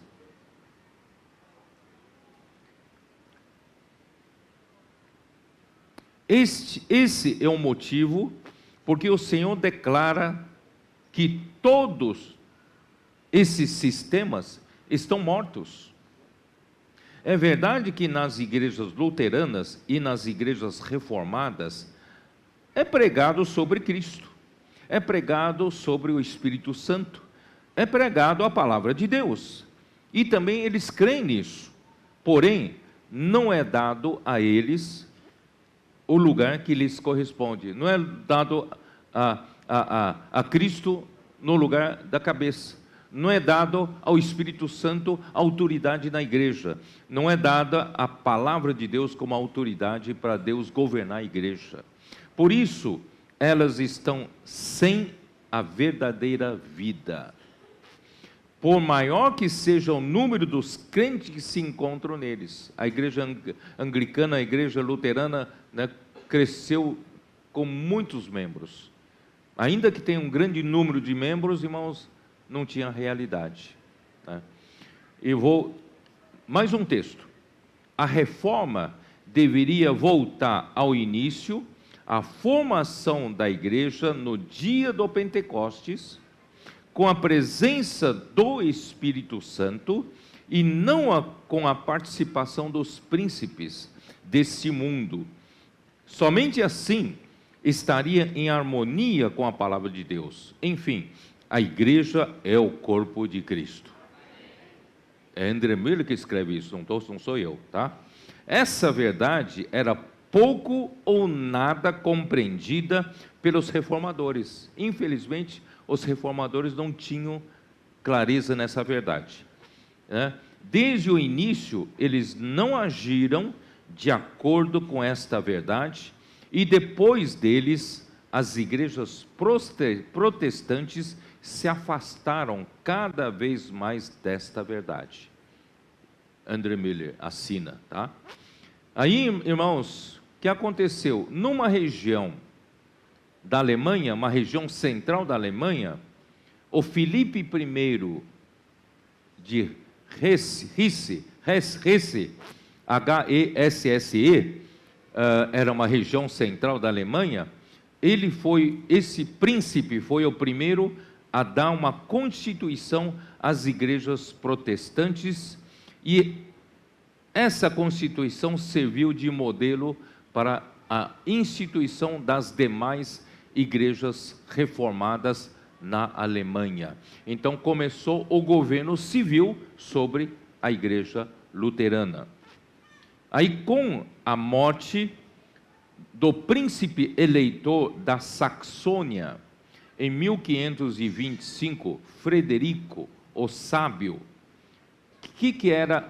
Esse é o motivo porque o Senhor declara que todos esses sistemas estão mortos. É verdade que nas igrejas luteranas e nas igrejas reformadas é pregado sobre Cristo, é pregado sobre o Espírito Santo, é pregado a palavra de Deus, e também eles creem nisso, porém não é dado a eles o lugar que lhes corresponde, não é dado a Cristo no lugar da cabeça, não é dado ao Espírito Santo autoridade na igreja, não é dada a palavra de Deus como autoridade para Deus governar a igreja. Por isso, elas estão sem a verdadeira vida. Por maior que seja o número dos crentes que se encontram neles, a igreja anglicana, a igreja luterana, né, cresceu com muitos membros. Ainda que tenha um grande número de membros, irmãos, não tinha realidade, né? Eu vou, mais um texto. A reforma deveria voltar ao início, à formação da igreja no dia do Pentecostes, com a presença do Espírito Santo e não com a participação dos príncipes desse mundo. Somente assim estaria em harmonia com a palavra de Deus. Enfim, a igreja é o corpo de Cristo. É André Miller que escreve isso, não sou eu, tá? Essa verdade era pouco ou nada compreendida pelos reformadores. Infelizmente, os reformadores não tinham clareza nessa verdade, né? Desde o início, eles não agiram de acordo com esta verdade, e depois deles, as igrejas protestantes se afastaram cada vez mais desta verdade. André Miller assina, tá? Aí, irmãos, o que aconteceu? Numa região da Alemanha, uma região central da Alemanha, o Filipe I de Hesse, H-E-S-S-E, era uma região central da Alemanha. Esse príncipe foi o primeiro a dar uma constituição às igrejas protestantes, e essa constituição serviu de modelo para a instituição das demais igrejas reformadas na Alemanha. Então começou o governo civil sobre a igreja luterana. Aí, com a morte do príncipe eleitor da Saxônia, em 1525, Frederico, o Sábio. O que era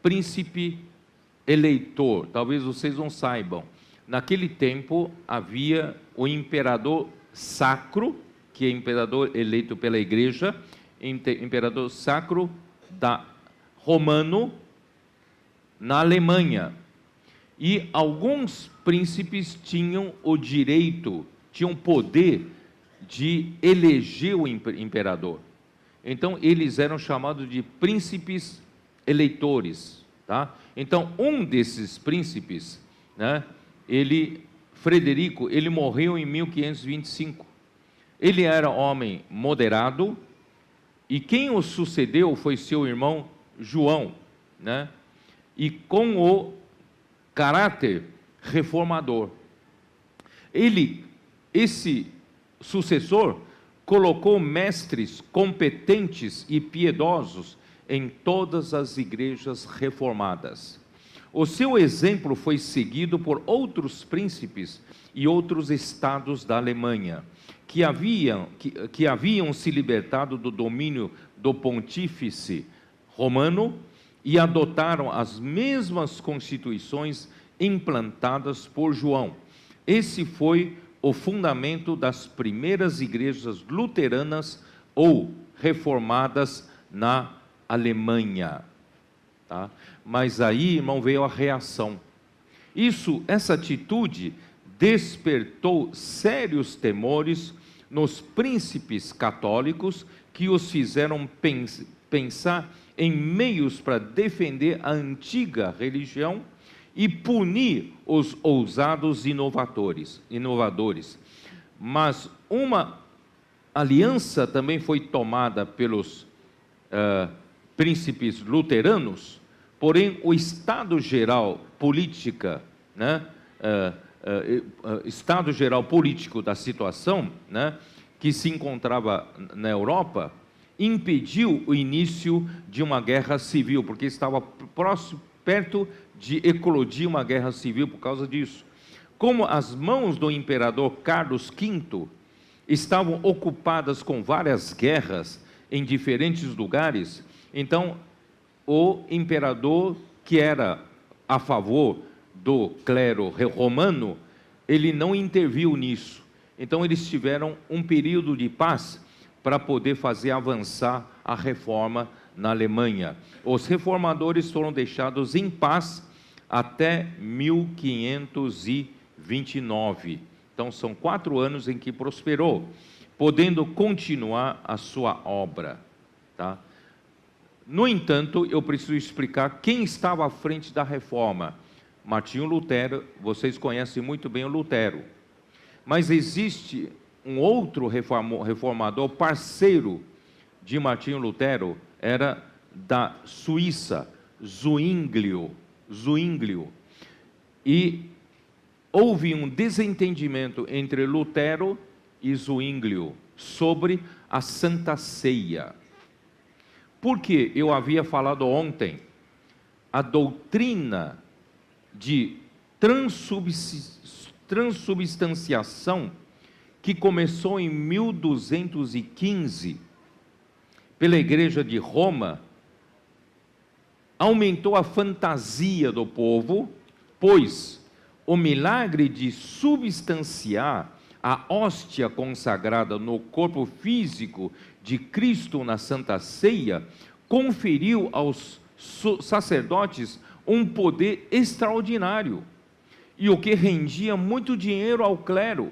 príncipe eleitor? Talvez vocês não saibam. Naquele tempo havia o imperador sacro, que é imperador eleito pela igreja, imperador sacro romano na Alemanha. E alguns príncipes tinham o direito, tinham poder de eleger o imperador. Então eles eram chamados de príncipes eleitores, tá? Então um desses príncipes, né, Frederico, ele morreu em 1525. Ele era homem moderado, e quem o sucedeu foi seu irmão João, né? E com o caráter reformador. Esse sucessor, colocou mestres competentes e piedosos em todas as igrejas reformadas. O seu exemplo foi seguido por outros príncipes e outros estados da Alemanha, que haviam se libertado do domínio do pontífice romano e adotaram as mesmas constituições implantadas por João. Esse foi o fundamento das primeiras igrejas luteranas ou reformadas na Alemanha, tá? Mas aí, irmão, veio a reação. Essa atitude despertou sérios temores nos príncipes católicos, que os fizeram pensar em meios para defender a antiga religião e punir os ousados inovadores. Mas uma aliança também foi tomada pelos príncipes luteranos, porém o estado geral político da situação, né, que se encontrava na Europa, impediu o início de uma guerra civil, porque estava perto de eclodir uma guerra civil por causa disso. Como as mãos do imperador Carlos V estavam ocupadas com várias guerras em diferentes lugares. Então, o imperador, que era a favor do clero romano, ele não interviu nisso. Então, eles tiveram um período de paz para poder fazer avançar a reforma na Alemanha. Os reformadores foram deixados em paz até 1529. Então, são 4 anos em que prosperou, podendo continuar a sua obra, tá? No entanto, eu preciso explicar quem estava à frente da reforma. Martinho Lutero, vocês conhecem muito bem o Lutero. Mas existe um outro reformador, parceiro de Martinho Lutero, era da Suíça, Zwinglio. E houve um desentendimento entre Lutero e Zwinglio sobre a Santa Ceia. Porque eu havia falado ontem, a doutrina de transubstanciação, que começou em 1215, pela Igreja de Roma, aumentou a fantasia do povo, pois o milagre de substanciar a hóstia consagrada no corpo físico de Cristo na Santa Ceia, conferiu aos sacerdotes um poder extraordinário, e o que rendia muito dinheiro ao clero.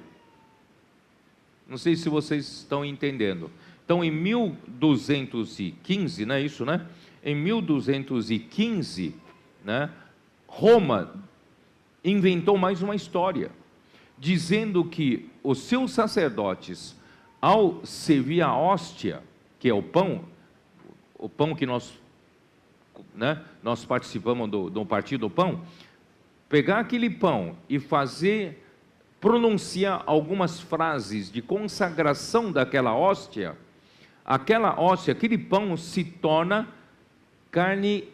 Não sei se vocês estão entendendo. Então, em 1215, não é isso, né? Em 1215, né, Roma inventou mais uma história, dizendo que os seus sacerdotes, ao servir a hóstia, que é o pão que nós participamos do Partido do Pão, pegar aquele pão e pronunciar algumas frases de consagração daquela hóstia, aquele pão se torna carne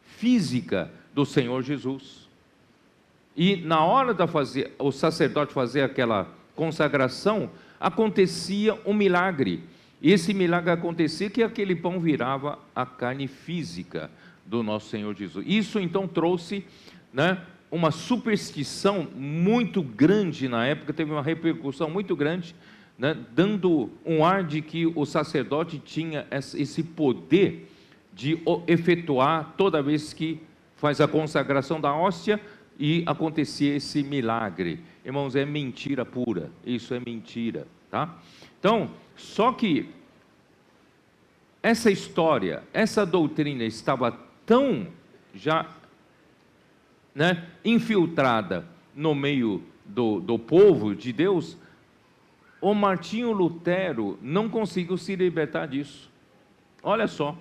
física do Senhor Jesus. E na hora de o sacerdote fazer aquela consagração, acontecia um milagre. E esse milagre acontecia que aquele pão virava a carne física do nosso Senhor Jesus. Isso então trouxe, né, uma superstição muito grande na época, teve uma repercussão muito grande, né, dando um ar de que o sacerdote tinha esse poder de efetuar toda vez que faz a consagração da hóstia e acontecia esse milagre. Irmãos, é mentira pura, isso é mentira, tá? Então, só que essa história, essa doutrina estava tão já, né, infiltrada no meio do povo de Deus, o Martinho Lutero não conseguiu se libertar disso. Olha só.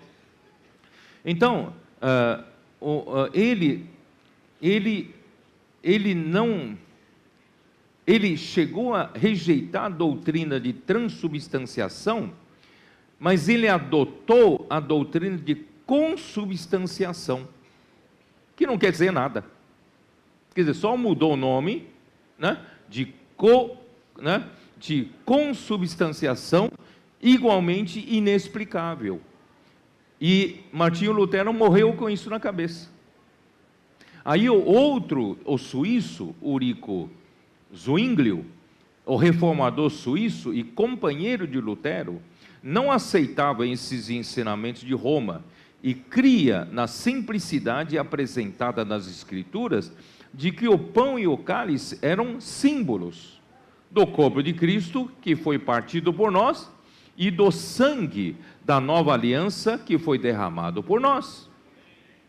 Então, ele chegou a rejeitar a doutrina de transubstanciação, mas ele adotou a doutrina de consubstanciação, que não quer dizer nada. Quer dizer, só mudou o nome, né, de consubstanciação, igualmente inexplicável. E Martinho Lutero morreu com isso na cabeça. Aí o suíço, Ulrico Zwinglio, o reformador suíço e companheiro de Lutero, não aceitava esses ensinamentos de Roma e cria na simplicidade apresentada nas Escrituras de que o pão e o cálice eram símbolos do corpo de Cristo, que foi partido por nós, e do sangue da nova aliança, que foi derramado por nós,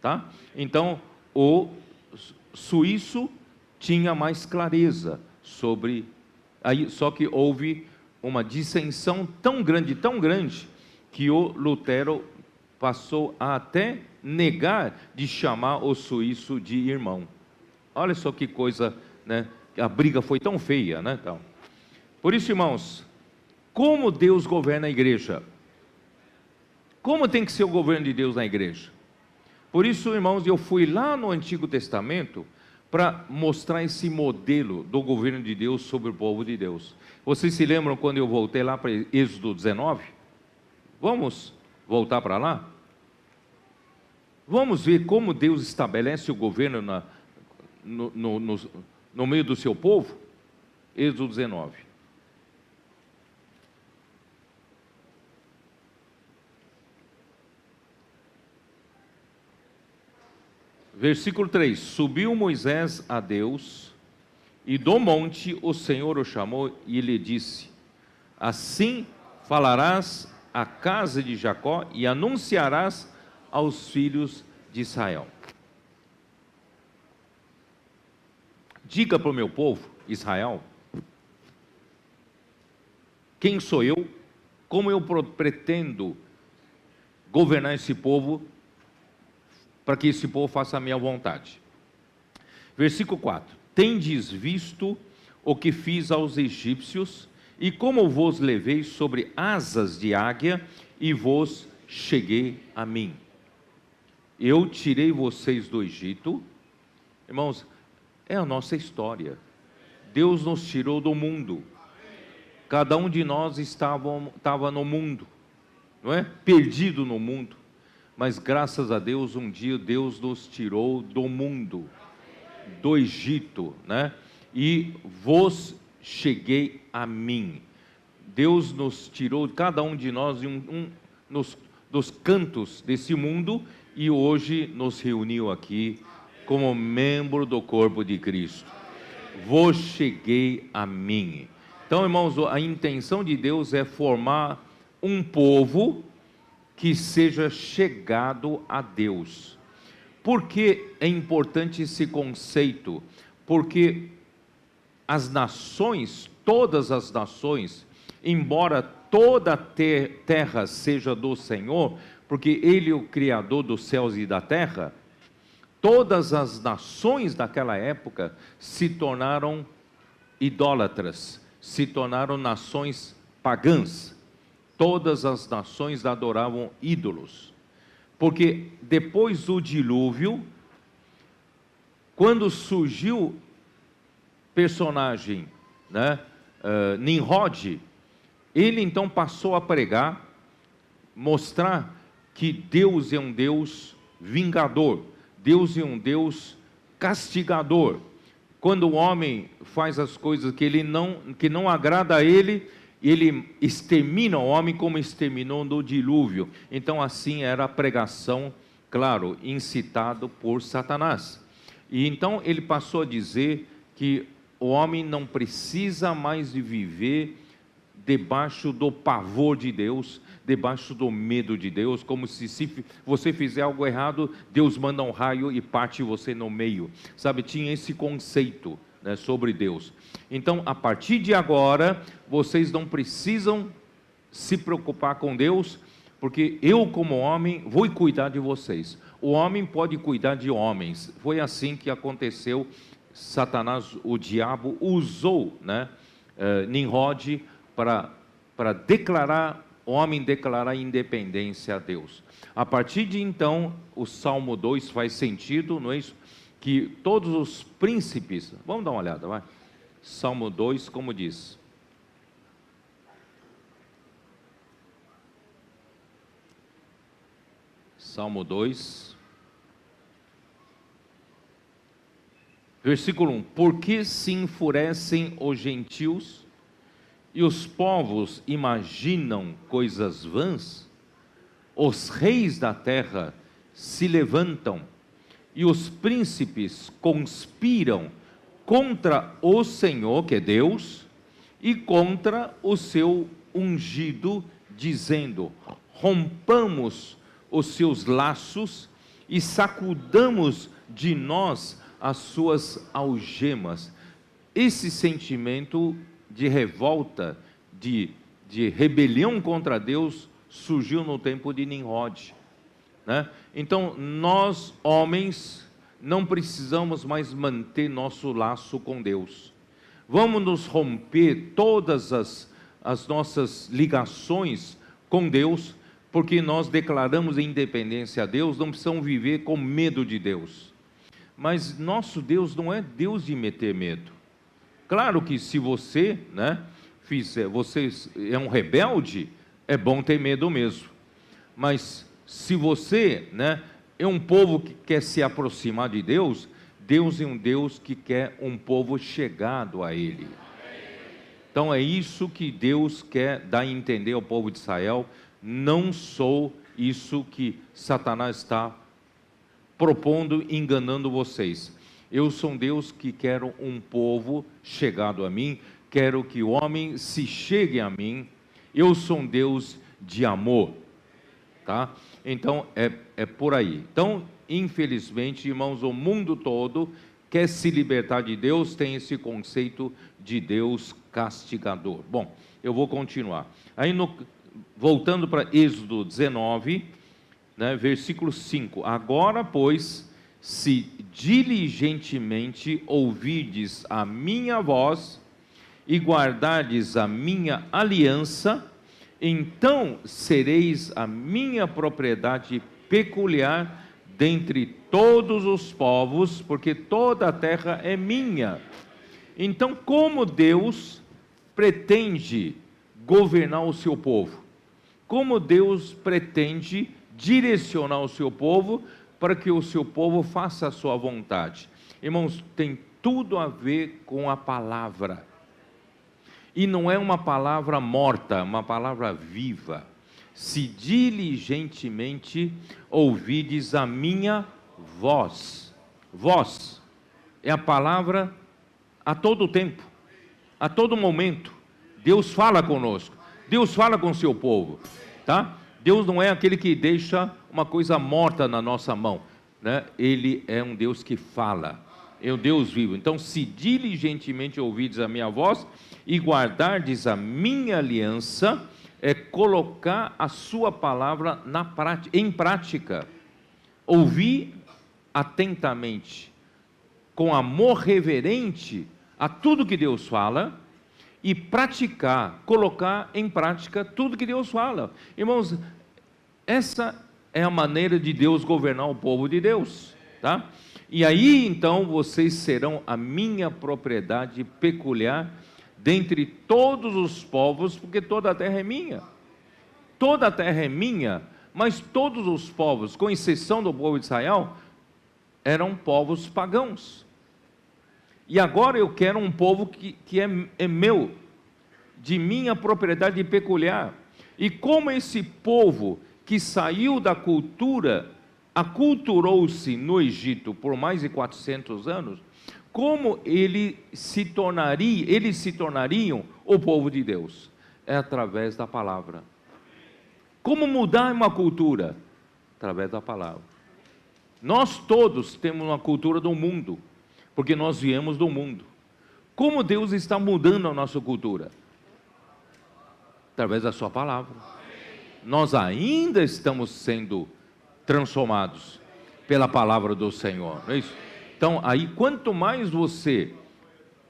tá? Então, o suíço tinha mais clareza sobre... Aí, só que houve uma dissensão tão grande, que o Lutero passou a até negar de chamar o suíço de irmão. Olha só que coisa, né? A briga foi tão feia, né? Então, por isso, irmãos, como Deus governa a igreja? Como tem que ser o governo de Deus na igreja? Por isso, irmãos, eu fui lá no Antigo Testamento para mostrar esse modelo do governo de Deus sobre o povo de Deus. Vocês se lembram quando eu voltei lá para Êxodo 19? Vamos voltar para lá? Vamos ver como Deus estabelece o governo no meio do seu povo? Êxodo 19. Versículo 3: Subiu Moisés a Deus, e do monte o Senhor o chamou e lhe disse: assim falarás à casa de Jacó e anunciarás aos filhos de Israel. Diga para o meu povo, Israel, quem sou eu, como eu pretendo governar esse povo, para que esse povo faça a minha vontade. Versículo 4: tendes visto o que fiz aos egípcios, e como vos levei sobre asas de águia, e vos cheguei a mim. Eu tirei vocês do Egito. Irmãos, é a nossa história. Deus nos tirou do mundo. Cada um de nós estava no mundo, não é? Perdido no mundo. Mas graças a Deus, um dia Deus nos tirou do mundo, do Egito, né? E vos cheguei a mim. Deus nos tirou, cada um de nós, dos cantos desse mundo, e hoje nos reuniu aqui como membro do corpo de Cristo. Vos cheguei a mim. Então, irmãos, a intenção de Deus é formar um povo que seja chegado a Deus. Por que é importante esse conceito? Porque as nações, todas as nações, embora toda a terra seja do Senhor, porque Ele é o Criador dos céus e da terra, todas as nações daquela época se tornaram idólatras, se tornaram nações pagãs. Todas as nações adoravam ídolos, porque depois do dilúvio, quando surgiu personagem, né, Nimrod, ele então passou a pregar, mostrar que Deus é um Deus vingador, Deus é um Deus castigador. Quando o homem faz as coisas que não agrada a ele extermina o homem como exterminou no dilúvio. Então assim era a pregação, claro, incitado por Satanás. E então ele passou a dizer que o homem não precisa mais de viver debaixo do pavor de Deus, debaixo do medo de Deus, como se você fizer algo errado, Deus manda um raio e parte você no meio, sabe? Tinha esse conceito, né, sobre Deus. Então, a partir de agora, vocês não precisam se preocupar com Deus, porque eu, como homem, vou cuidar de vocês. O homem pode cuidar de homens. Foi assim que aconteceu. Satanás, o diabo, usou, né, Nimrod para declarar, o homem declarar independência a Deus. A partir de então, o Salmo 2 faz sentido, não é isso? Que todos os príncipes, vamos dar uma olhada, vai. Salmo 2, como diz? Salmo 2, versículo 1: por que se enfurecem os gentios e os povos imaginam coisas vãs? Os reis da terra se levantam e os príncipes conspiram contra o Senhor, que é Deus, e contra o seu ungido, dizendo: rompamos os seus laços e sacudamos de nós as suas algemas. Esse sentimento de revolta, de rebelião contra Deus, surgiu no tempo de Nimrod, né? Então, nós, homens, não precisamos mais manter nosso laço com Deus. Vamos nos romper todas as nossas ligações com Deus, porque nós declaramos a independência a Deus, não precisamos viver com medo de Deus. Mas nosso Deus não é Deus de meter medo. Claro que se você, né, você é um rebelde, é bom ter medo mesmo. Mas se você, né, é um povo que quer se aproximar de Deus, Deus é um Deus que quer um povo chegado a Ele. Então é isso que Deus quer dar a entender ao povo de Israel. Não sou isso que Satanás está propondo, enganando vocês. Eu sou um Deus que quero um povo chegado a mim, quero que o homem se chegue a mim. Eu sou um Deus de amor, tá? Então é por aí. Então, infelizmente, irmãos, o mundo todo quer se libertar de Deus, tem esse conceito de Deus castigador. Bom, eu vou continuar. Aí, voltando para Êxodo 19, né, versículo 5. Agora, pois, se diligentemente ouvirdes a minha voz e guardardes a minha aliança, então sereis a minha propriedade peculiar dentre todos os povos, porque toda a terra é minha. Então, como Deus pretende governar o seu povo? Como Deus pretende direcionar o seu povo para que o seu povo faça a sua vontade? Irmãos, tem tudo a ver com a palavra. E não é uma palavra morta, uma palavra viva. Se diligentemente ouvides a minha voz. Voz é a palavra a todo tempo, a todo momento. Deus fala conosco, Deus fala com o seu povo, tá? Deus não é aquele que deixa uma coisa morta na nossa mão, né? Ele é um Deus que fala, é um Deus vivo. Então, se diligentemente ouvides a minha voz e guardardes a minha aliança, é colocar a sua palavra em prática. Ouvir atentamente, com amor reverente a tudo que Deus fala, e praticar, colocar em prática tudo que Deus fala. Irmãos, essa é a maneira de Deus governar o povo de Deus, tá? E aí então vocês serão a minha propriedade peculiar dentre todos os povos, porque toda a terra é minha. Toda a terra é minha, mas todos os povos, com exceção do povo de Israel, eram povos pagãos. E agora eu quero um povo que é meu, de minha propriedade peculiar. E como esse povo que saiu da cultura, aculturou-se no Egito por mais de 400 anos, como eles se tornariam o povo de Deus? É através da palavra. Como mudar uma cultura? Através da palavra. Nós todos temos uma cultura do mundo, porque nós viemos do mundo. Como Deus está mudando a nossa cultura? Através da sua palavra. Nós ainda estamos sendo transformados pela palavra do Senhor, não é isso? Então, aí, quanto mais você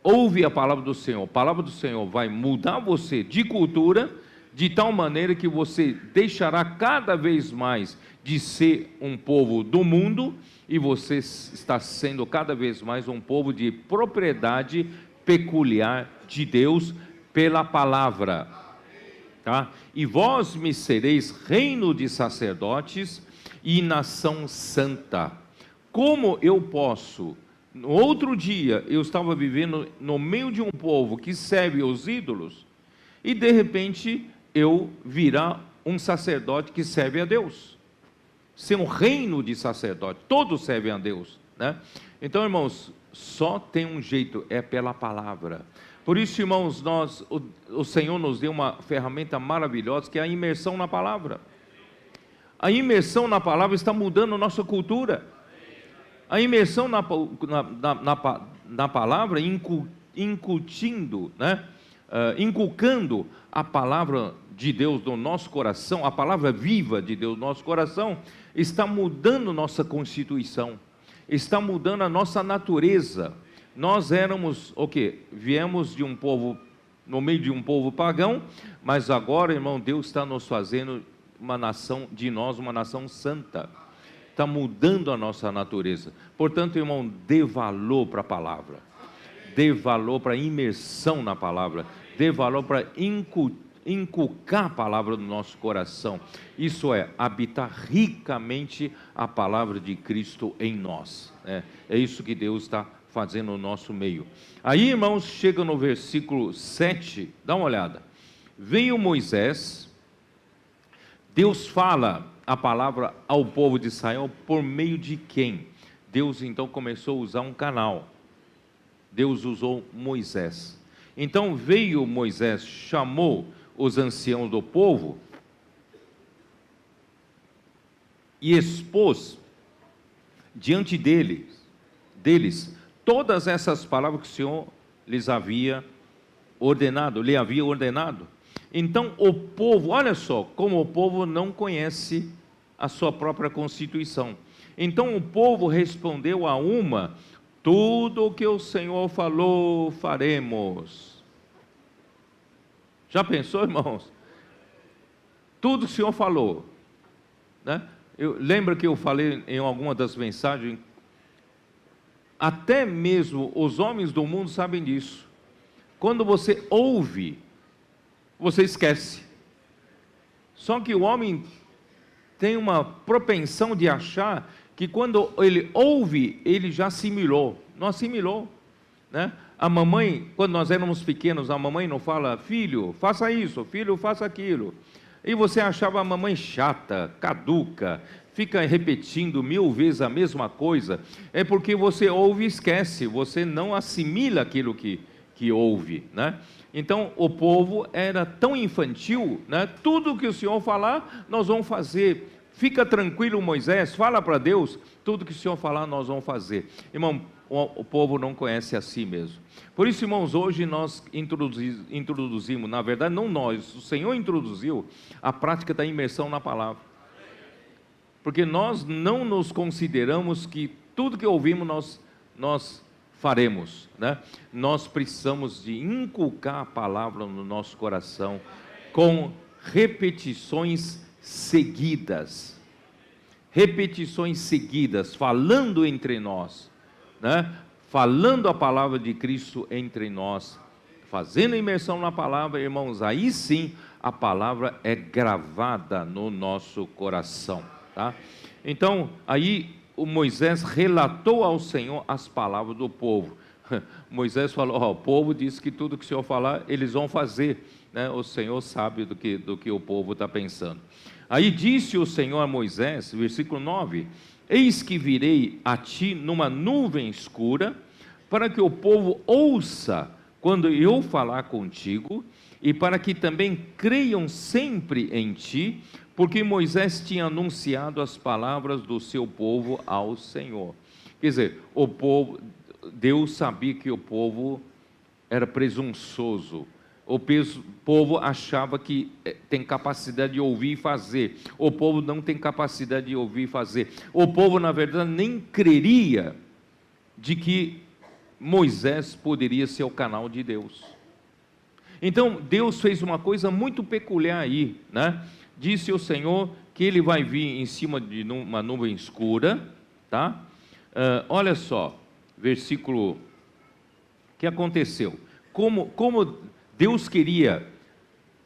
ouve a palavra do Senhor vai mudar você de cultura, de tal maneira que você deixará cada vez mais de ser um povo do mundo, e você está sendo cada vez mais um povo de propriedade peculiar de Deus pela palavra, tá? E vós me sereis reino de sacerdotes e nação santa. Como eu posso? No outro dia eu estava vivendo no meio de um povo que serve os ídolos, e de repente eu virar um sacerdote que serve a Deus, ser um reino de sacerdote, todos servem a Deus, né? Então, irmãos, só tem um jeito, é pela palavra. Por isso, irmãos, o Senhor nos deu uma ferramenta maravilhosa, que é a imersão na palavra. A imersão na palavra está mudando a nossa cultura. A imersão na palavra, incutindo, né? Inculcando a palavra de Deus no nosso coração, a palavra viva de Deus no nosso coração, está mudando nossa constituição, está mudando a nossa natureza. Nós éramos o quê? Viemos de um povo, no meio de um povo pagão, mas agora, irmão, Deus está nos fazendo uma nação, de nós uma nação santa, está mudando a nossa natureza. Portanto, irmão, dê valor para a palavra, dê valor para a imersão na palavra, dê valor para inculcar a palavra no nosso coração. Isso é, habitar ricamente a palavra de Cristo em nós. É isso que Deus está fazendo no nosso meio. Aí, irmãos, chega no versículo 7, dá uma olhada. Veio Moisés, Deus fala a palavra ao povo de Israel por meio de quem? Deus então começou a usar um canal. Deus usou Moisés. Então veio Moisés, chamou os anciãos do povo e expôs diante deles todas essas palavras que o Senhor lhe havia ordenado. Então o povo, olha só, como o povo não conhece a sua própria constituição. Então o povo respondeu a uma: tudo o que o Senhor falou, faremos. Já pensou, irmãos? Tudo o Senhor falou, né? Lembra que eu falei em alguma das mensagens, até mesmo os homens do mundo sabem disso. Quando você ouve, você esquece. Só que o homem tem uma propensão de achar que quando ele ouve, ele já assimilou. Não assimilou, né? A mamãe, quando nós éramos pequenos, a mamãe não fala: filho, faça isso, filho, faça aquilo. E você achava a mamãe chata, caduca, fica repetindo 1000 vezes a mesma coisa. É porque você ouve e esquece, você não assimila aquilo que ouve, né? Então o povo era tão infantil, né? Tudo que o Senhor falar, nós vamos fazer. Fica tranquilo, Moisés, fala para Deus, tudo que o Senhor falar nós vamos fazer. Irmão, o povo não conhece a si mesmo. Por isso, irmãos, hoje nós introduzimos, na verdade não nós, o Senhor introduziu a prática da imersão na palavra. Porque nós não nos consideramos que tudo que ouvimos nós faremos, né? Nós precisamos de inculcar a palavra no nosso coração com repetições seguidas, falando entre nós, né? Falando a palavra de Cristo entre nós, fazendo imersão na palavra, irmãos, aí sim a palavra é gravada no nosso coração, tá? Então, aí o Moisés relatou ao Senhor as palavras do povo. Moisés falou: o povo disse que tudo que o Senhor falar, eles vão fazer, né? O Senhor sabe do que o povo está pensando. Aí disse o Senhor a Moisés, versículo 9: eis que virei a ti numa nuvem escura, para que o povo ouça quando eu falar contigo, e para que também creiam sempre em ti, porque Moisés tinha anunciado as palavras do seu povo ao Senhor. Quer dizer, o povo, Deus sabia que o povo era presunçoso. O povo achava que tem capacidade de ouvir e fazer. O povo não tem capacidade de ouvir e fazer. O povo, na verdade, nem creria de que Moisés poderia ser o canal de Deus. Então, Deus fez uma coisa muito peculiar aí, né? Disse o Senhor que ele vai vir em cima de uma nuvem escura, tá? Olha só, versículo, o que aconteceu? Como Deus queria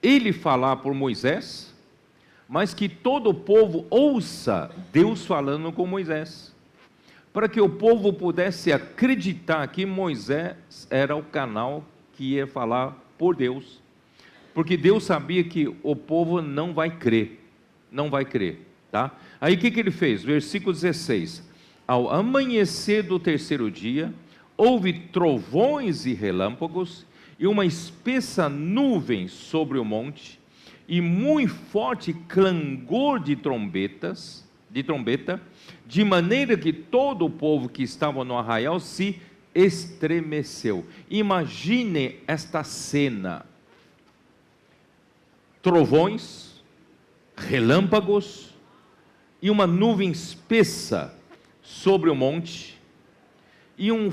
ele falar por Moisés, mas que todo o povo ouça Deus falando com Moisés, para que o povo pudesse acreditar que Moisés era o canal que ia falar por Deus, porque Deus sabia que o povo não vai crer, tá? Aí o que ele fez? Versículo 16: ao amanhecer do terceiro dia, houve trovões e relâmpagos, e uma espessa nuvem sobre o monte, e muito forte clangor de trombeta, de maneira que todo o povo que estava no arraial se estremeceu. Imagine esta cena: trovões, relâmpagos e uma nuvem espessa sobre o monte, e um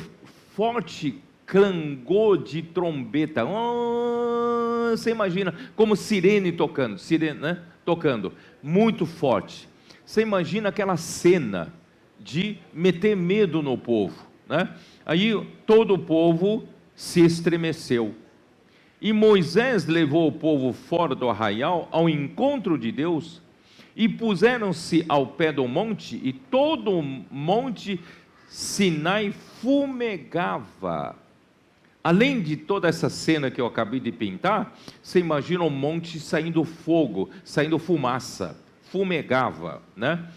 forte clangor de trombeta. Você imagina como sirene tocando, né? Tocando, muito forte. Você imagina aquela cena de meter medo no povo, né? Aí todo o povo se estremeceu. E Moisés levou o povo fora do arraial ao encontro de Deus, e puseram-se ao pé do monte, e todo o monte Sinai fumegava. Além de toda essa cena que eu acabei de pintar, você imagina um monte saindo fogo, saindo fumaça, fumegava, né?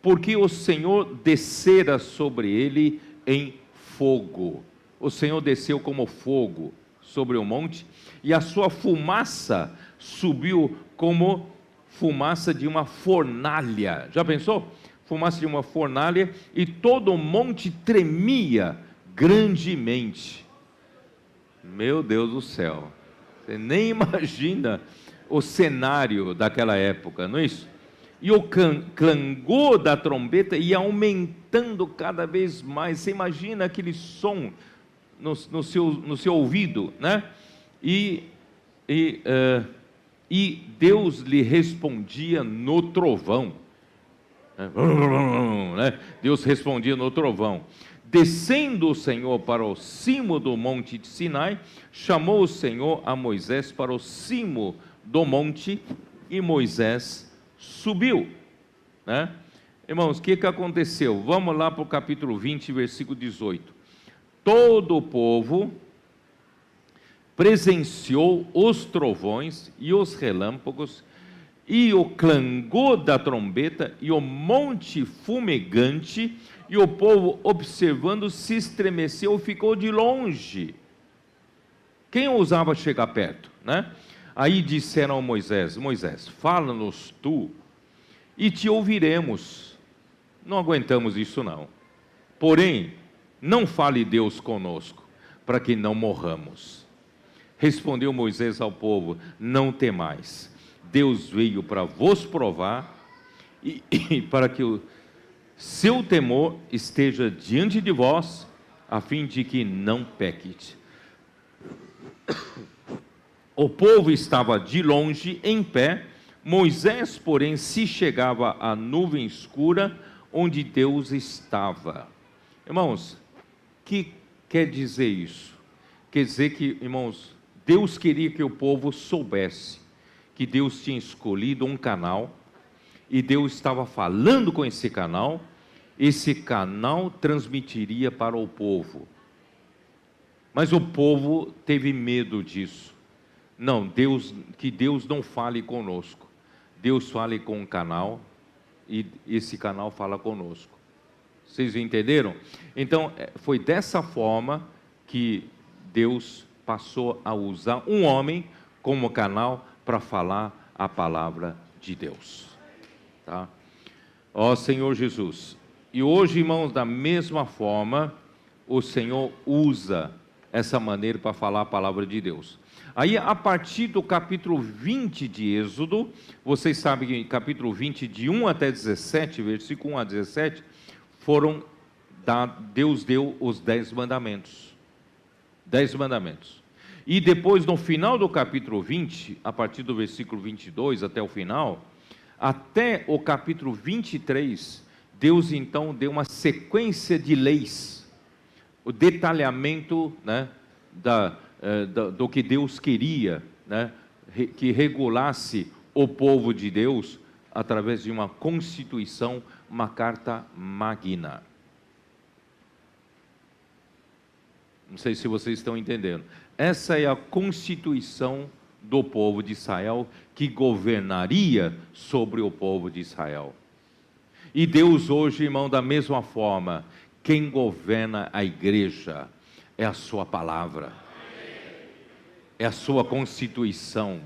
Porque o Senhor descera sobre ele em fogo. O Senhor desceu como fogo sobre o monte, e a sua fumaça subiu como fumaça de uma fornalha. Já pensou? Fumaça de uma fornalha, e todo o monte tremia grandemente. Meu Deus do céu, você nem imagina o cenário daquela época, não é isso? E o clangor da trombeta ia aumentando cada vez mais. Você imagina aquele som no seu ouvido, né? E Deus lhe respondia no trovão, né? Deus respondia no trovão. Descendo o Senhor para o cimo do monte de Sinai, chamou o Senhor a Moisés para o cimo do monte, e Moisés subiu, né? Irmãos, o que aconteceu? Vamos lá para o capítulo 20, versículo 18. Todo o povo presenciou os trovões e os relâmpagos, e o clangor da trombeta, e o monte fumegante, e o povo, observando, se estremeceu, ficou de longe. Quem ousava chegar perto, né? Aí disseram a Moisés: Moisés, fala-nos tu, e te ouviremos. Não aguentamos isso não. Porém, não fale Deus conosco, para que não morramos. Respondeu Moisés ao povo: não temais, Deus veio para vos provar, e para que o seu temor esteja diante de vós, a fim de que não peques. O povo estava de longe, em pé. Moisés, porém, se chegava à nuvem escura, onde Deus estava. Irmãos, o que quer dizer isso? Quer dizer que, irmãos, Deus queria que o povo soubesse que Deus tinha escolhido um canal, e Deus estava falando com esse canal transmitiria para o povo. Mas o povo teve medo disso. Não, que Deus não fale conosco. Deus fale com um canal, e esse canal fala conosco. Vocês entenderam? Então, foi dessa forma que Deus passou a usar um homem como canal para falar a palavra de Deus. Tá? Ó Senhor Jesus. E hoje, irmãos, da mesma forma, o Senhor usa essa maneira para falar a palavra de Deus. Aí, a partir do capítulo 20 de Êxodo, vocês sabem que capítulo 20, de 1 até 17, versículo 1 a 17, Deus deu os 10 mandamentos. 10 mandamentos. E depois, no final do capítulo 20, a partir do versículo 22 até o final, até o capítulo 23, Deus então deu uma sequência de leis, o detalhamento, né, do que Deus queria, né, que regulasse o povo de Deus através de uma constituição, uma carta magna. Não sei se vocês estão entendendo. Essa é a constituição do povo de Israel, que governaria sobre o povo de Israel. E Deus hoje, irmão, da mesma forma, quem governa a igreja é a sua palavra, é a sua constituição.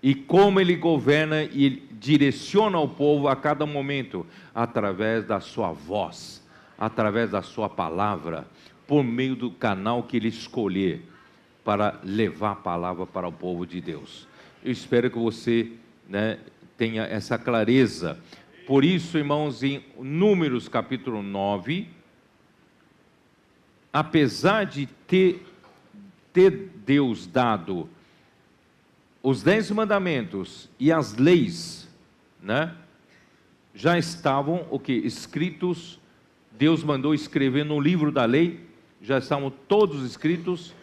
E como Ele governa e direciona o povo a cada momento, através da sua voz, através da sua palavra, por meio do canal que Ele escolher, para levar a palavra para o povo de Deus. Eu espero que você, né, tenha essa clareza. Por isso, irmãos, em Números capítulo 9, apesar de ter Deus dado os 10 mandamentos e as leis, né, já estavam escritos. Deus mandou escrever no livro da lei, já estavam todos escritos,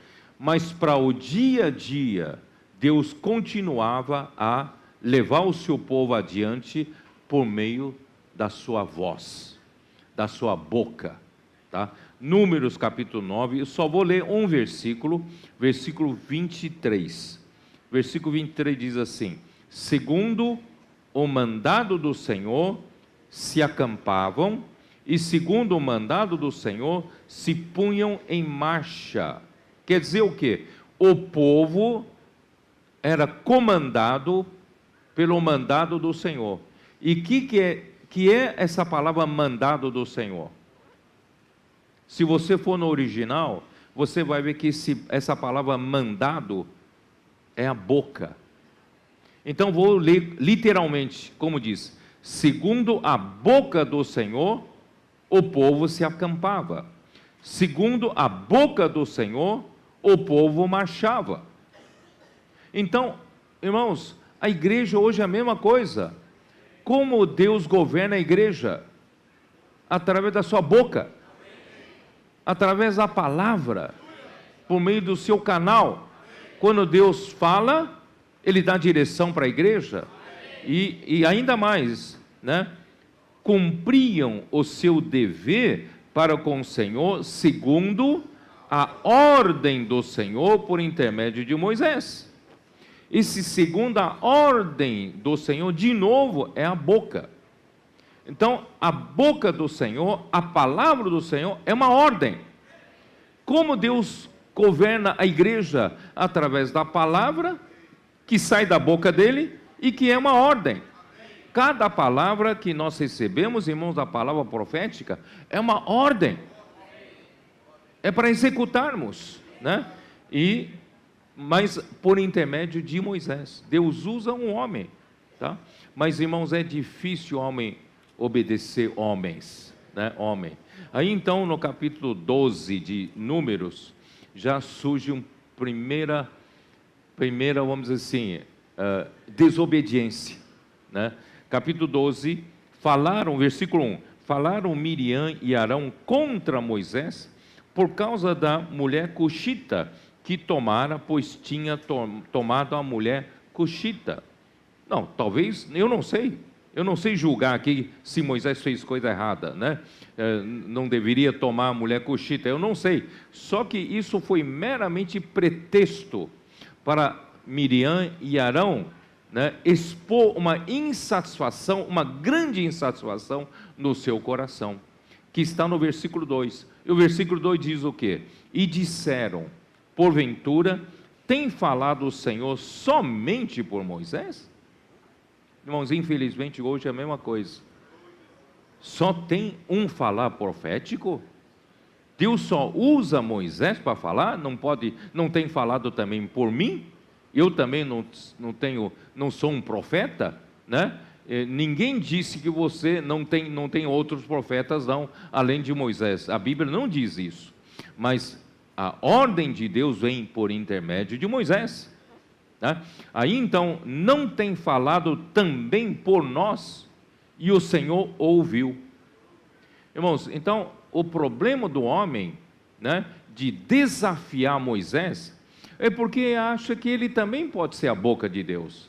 mas para o dia a dia, Deus continuava a levar o seu povo adiante por meio da sua voz, da sua boca, tá? Números capítulo 9, eu só vou ler um versículo, versículo 23. Versículo 23 diz assim: segundo o mandado do Senhor se acampavam, e segundo o mandado do Senhor se punham em marcha. Quer dizer o quê? O povo era comandado pelo mandado do Senhor. E que é essa palavra mandado do Senhor? Se você for no original, você vai ver que essa palavra mandado é a boca. Então vou ler literalmente, como diz: segundo a boca do Senhor, o povo se acampava. Segundo a boca do Senhor, o povo marchava. Então, irmãos, a igreja hoje é a mesma coisa. Como Deus governa a igreja? Através da sua boca, através da palavra, por meio do seu canal. Quando Deus fala, Ele dá direção para a igreja, e ainda mais, né? Cumpriam o seu dever para com o Senhor, segundo a ordem do Senhor por intermédio de Moisés. Esse segundo a ordem do Senhor, de novo, é a boca. Então, a boca do Senhor, a palavra do Senhor, é uma ordem. Como Deus governa a igreja? Através da palavra que sai da boca dele e que é uma ordem. Cada palavra que nós recebemos, irmãos, da palavra profética, é uma ordem. É para executarmos, né? Mas por intermédio de Moisés. Deus usa um homem, tá? Mas, irmãos, é difícil o homem obedecer homens, né? Homem. Aí então, no capítulo 12 de Números, já surge uma primeira, vamos dizer assim, desobediência, né? Capítulo 12, versículo 1, falaram Miriam e Arão contra Moisés por causa da mulher cuxita que tomara, pois tinha tomado a mulher cuxita. Não, talvez, eu não sei julgar aqui se Moisés fez coisa errada, né? Não deveria tomar a mulher cuxita, eu não sei. Só que isso foi meramente pretexto para Miriam e Arão, né, expor uma insatisfação, uma grande insatisfação no seu coração, que está no versículo 2. E o versículo 2 diz o quê? E disseram: porventura, tem falado o Senhor somente por Moisés? Irmãos, infelizmente hoje é a mesma coisa. Só tem um falar profético? Deus só usa Moisés para falar? Não tem falado também por mim? Eu também não sou um profeta, né? Ninguém disse que você não tem outros profetas não, além de Moisés. A Bíblia não diz isso. Mas a ordem de Deus vem por intermédio de Moisés, né? Aí então, não tem falado também por nós, e o Senhor ouviu. Irmãos, então, o problema do homem, né, de desafiar Moisés, é porque acha que ele também pode ser a boca de Deus.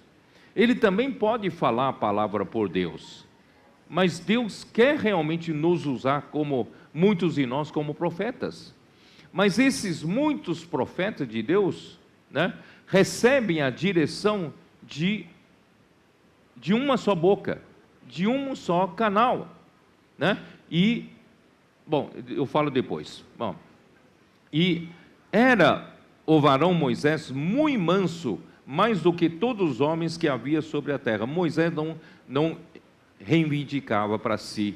Ele também pode falar a palavra por Deus. Mas Deus quer realmente nos usar, como muitos de nós, como profetas. Mas esses muitos profetas de Deus, né, recebem a direção de uma só boca, de um só canal, né? E, bom, eu falo depois. Bom, e era o varão Moisés muito manso, mais do que todos os homens que havia sobre a terra. Moisés não reivindicava para si,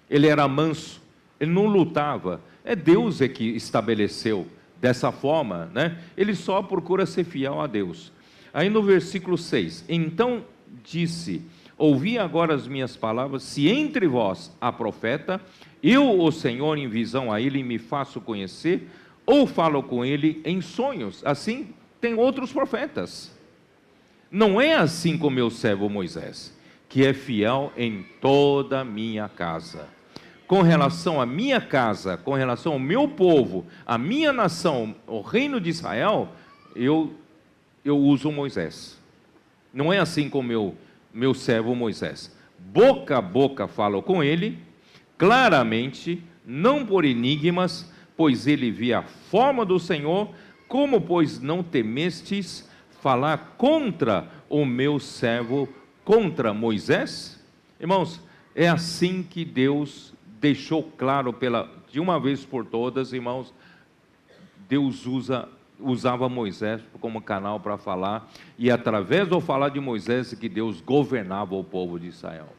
ele era manso, ele não lutava. É Deus que estabeleceu dessa forma, né? Ele só procura ser fiel a Deus. Aí no versículo 6, então disse: ouvi agora as minhas palavras, se entre vós há profeta, eu, o Senhor, em visão a ele me faço conhecer, ou falo com ele em sonhos. Assim tem outros profetas. Não é assim com meu servo Moisés, que é fiel em toda a minha casa. com relação à minha casa, com relação ao meu povo, a minha nação, o reino de Israel, eu uso Moisés. Não é assim com meu servo Moisés. Boca a boca falo com ele, claramente, não por enigmas, pois ele via a forma do Senhor. Como, pois, não temestes falar contra o meu servo, contra Moisés? Irmãos, é assim que Deus deixou claro, de uma vez por todas, irmãos, Deus usava Moisés como canal para falar, e através do falar de Moisés que Deus governava o povo de Israel.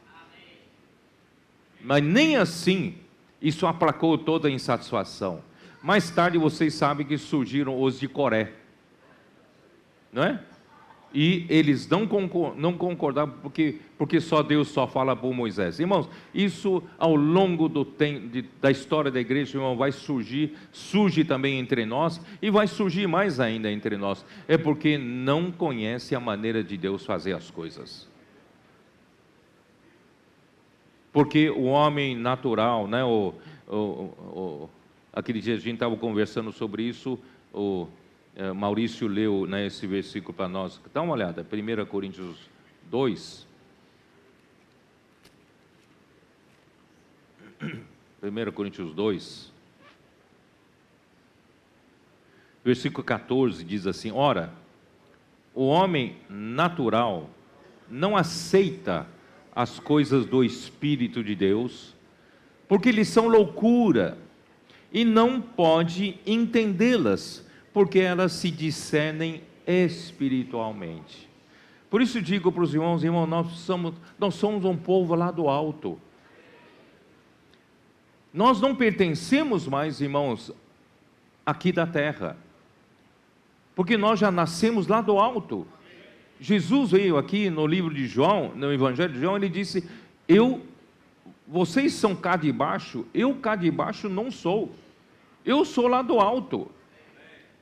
Mas nem assim isso aplacou toda a insatisfação. Mais tarde vocês sabem que surgiram os de Coré, não é? E eles não concordavam porque só Deus só fala por Moisés. Irmãos, isso ao longo da história da igreja, irmão, surge também entre nós, e vai surgir mais ainda entre nós. É porque não conhece a maneira de Deus fazer as coisas. Porque o homem natural, né, aquele dia a gente estava conversando sobre isso, Maurício leu, né, esse versículo para nós. Dá uma olhada, 1 Coríntios 2. 1 Coríntios 2, versículo 14, diz assim: ora, o homem natural não aceita as coisas do Espírito de Deus, porque lhes são loucura, e não pode entendê-las, porque elas se discernem espiritualmente. Por isso digo para os irmãos, nós somos um povo lá do alto. Nós não pertencemos mais, irmãos, aqui da terra, porque nós já nascemos lá do alto. Jesus veio aqui no livro de João, no Evangelho de João, ele disse: vocês são cá de baixo, eu cá de baixo não sou, eu sou lá do alto.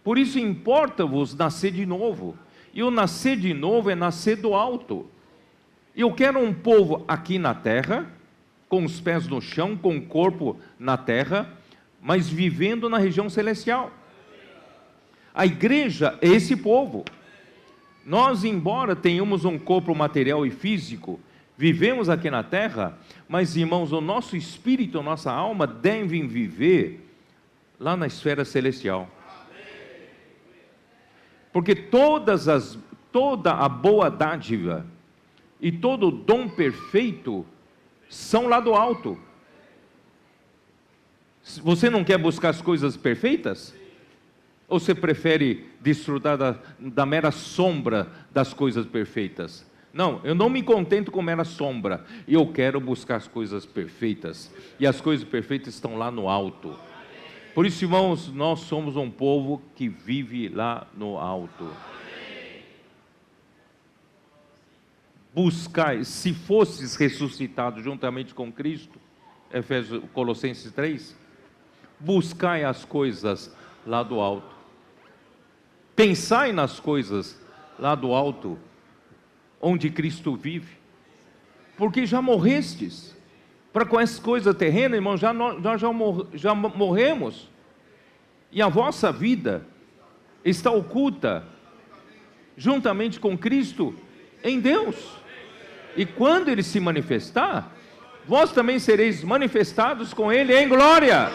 Por isso importa-vos nascer de novo. E o nascer de novo é nascer do alto. Eu quero um povo aqui na terra, com os pés no chão, com o corpo na terra, mas vivendo na região celestial. A igreja é esse povo. Nós, embora tenhamos um corpo material e físico, vivemos aqui na terra, mas, irmãos, o nosso espírito, a nossa alma devem viver lá na esfera celestial. Porque toda a boa dádiva e todo o dom perfeito são lá do alto. Você não quer buscar as coisas perfeitas? Ou você prefere desfrutar da mera sombra das coisas perfeitas? Não, eu não me contento com mera sombra, eu quero buscar as coisas perfeitas, e as coisas perfeitas estão lá no alto. Por isso, irmãos, nós somos um povo que vive lá no alto. Buscai, se fosses ressuscitado juntamente com Cristo, Colossenses 3, buscai as coisas lá do alto. Pensai nas coisas lá do alto, onde Cristo vive, porque já morrestes. Para com essas coisas terrenas, irmãos, já morremos, e a vossa vida está oculta, juntamente com Cristo, em Deus. E quando Ele se manifestar, vós também sereis manifestados com Ele em glória.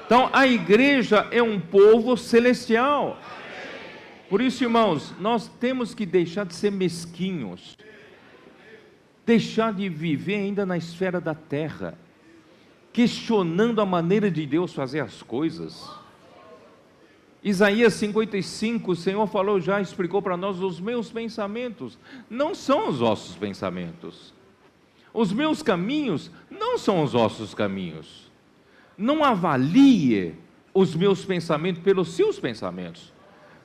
Então, a igreja é um povo celestial. Por isso, irmãos, nós temos que deixar de ser mesquinhos, deixar de viver ainda na esfera da terra, questionando a maneira de Deus fazer as coisas. Isaías 55, o Senhor falou, já explicou para nós: os meus pensamentos não são os vossos pensamentos, os meus caminhos não são os vossos caminhos. Não avalie os meus pensamentos pelos seus pensamentos,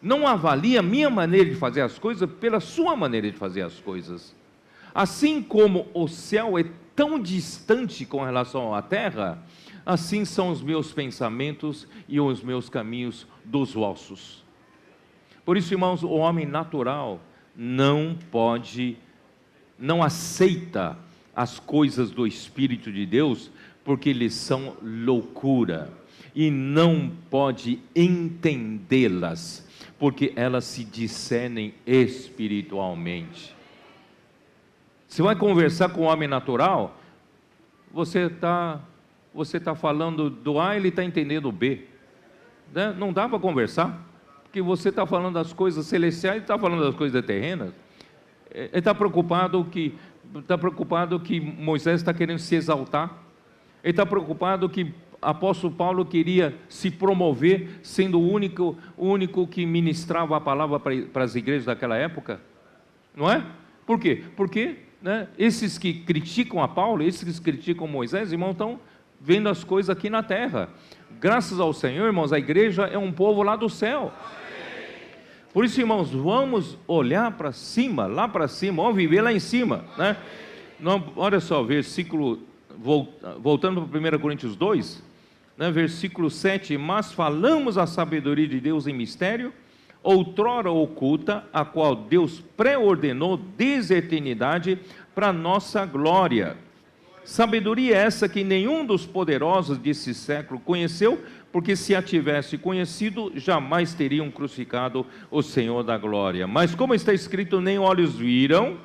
não avalie a minha maneira de fazer as coisas pela sua maneira de fazer as coisas. Assim como o céu é tão distante com relação à terra, assim são os meus pensamentos e os meus caminhos dos vossos. Por isso, irmãos, o homem natural não aceita as coisas do Espírito de Deus, porque eles são loucura, e não pode entendê-las, porque elas se discernem espiritualmente. Você vai conversar com o homem natural, você está falando do A, ele está entendendo o B, né? Não dá para conversar, porque você está falando das coisas celestiais e está falando das coisas terrenas. Ele está preocupado que Moisés está querendo se exaltar, ele está preocupado que apóstolo Paulo queria se promover, sendo o único que ministrava a palavra para as igrejas daquela época, não é? Por quê? Porque, né, esses que criticam a Paulo, esses que criticam Moisés, irmãos, estão vendo as coisas aqui na terra. Graças ao Senhor, irmãos, a igreja é um povo lá do céu. Por isso, irmãos, vamos olhar para cima, lá para cima, vamos viver lá em cima, né? Não, olha só, versículo, voltando para 1 Coríntios 2, né, versículo 7, mas falamos a sabedoria de Deus em mistério, outrora oculta, a qual Deus pré-ordenou desde a eternidade para nossa glória. Sabedoria essa que nenhum dos poderosos desse século conheceu, porque se a tivesse conhecido, jamais teriam crucificado o Senhor da glória. Mas como está escrito, nem olhos viram,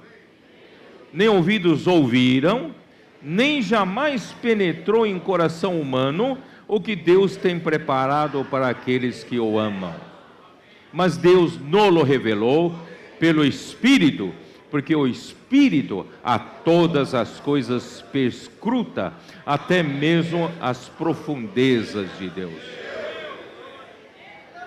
nem ouvidos ouviram, nem jamais penetrou em coração humano o que Deus tem preparado para aqueles que o amam. Mas Deus nos revelou pelo Espírito, porque o Espírito a todas as coisas perscruta, até mesmo as profundezas de Deus.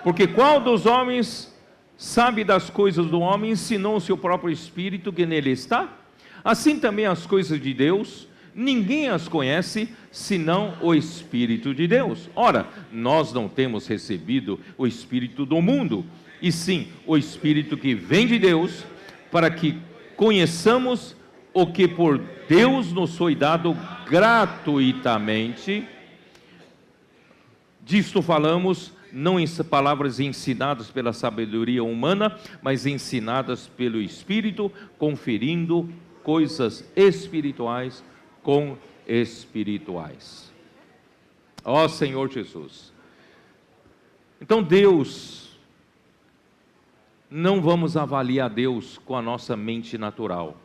Porque qual dos homens sabe das coisas do homem, senão o seu próprio Espírito que nele está? Assim também as coisas de Deus, ninguém as conhece, senão o Espírito de Deus. Ora, nós não temos recebido o Espírito do mundo, e sim o Espírito que vem de Deus, para que conheçamos o que por Deus nos foi dado gratuitamente. Disto falamos, não em palavras ensinadas pela sabedoria humana, mas ensinadas pelo Espírito, conferindo coisas espirituais com espirituais. Ó Senhor Jesus. Então Deus, não vamos avaliar Deus com a nossa mente natural.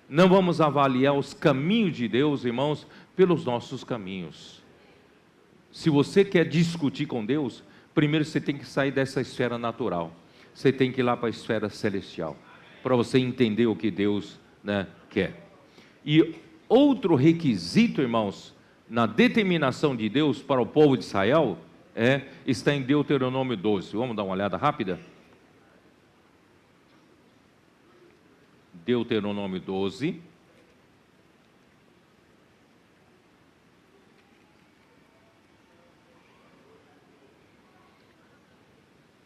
Não vamos avaliar os caminhos de Deus, irmãos, pelos nossos caminhos. Se você quer discutir com Deus, primeiro você tem que sair dessa esfera natural. Você tem que ir lá para a esfera celestial, para você entender o que Deus, né, quer. E outro requisito, irmãos, na determinação de Deus para o povo de Israel, está em Deuteronômio 12. Vamos dar uma olhada rápida? Deuteronômio 12.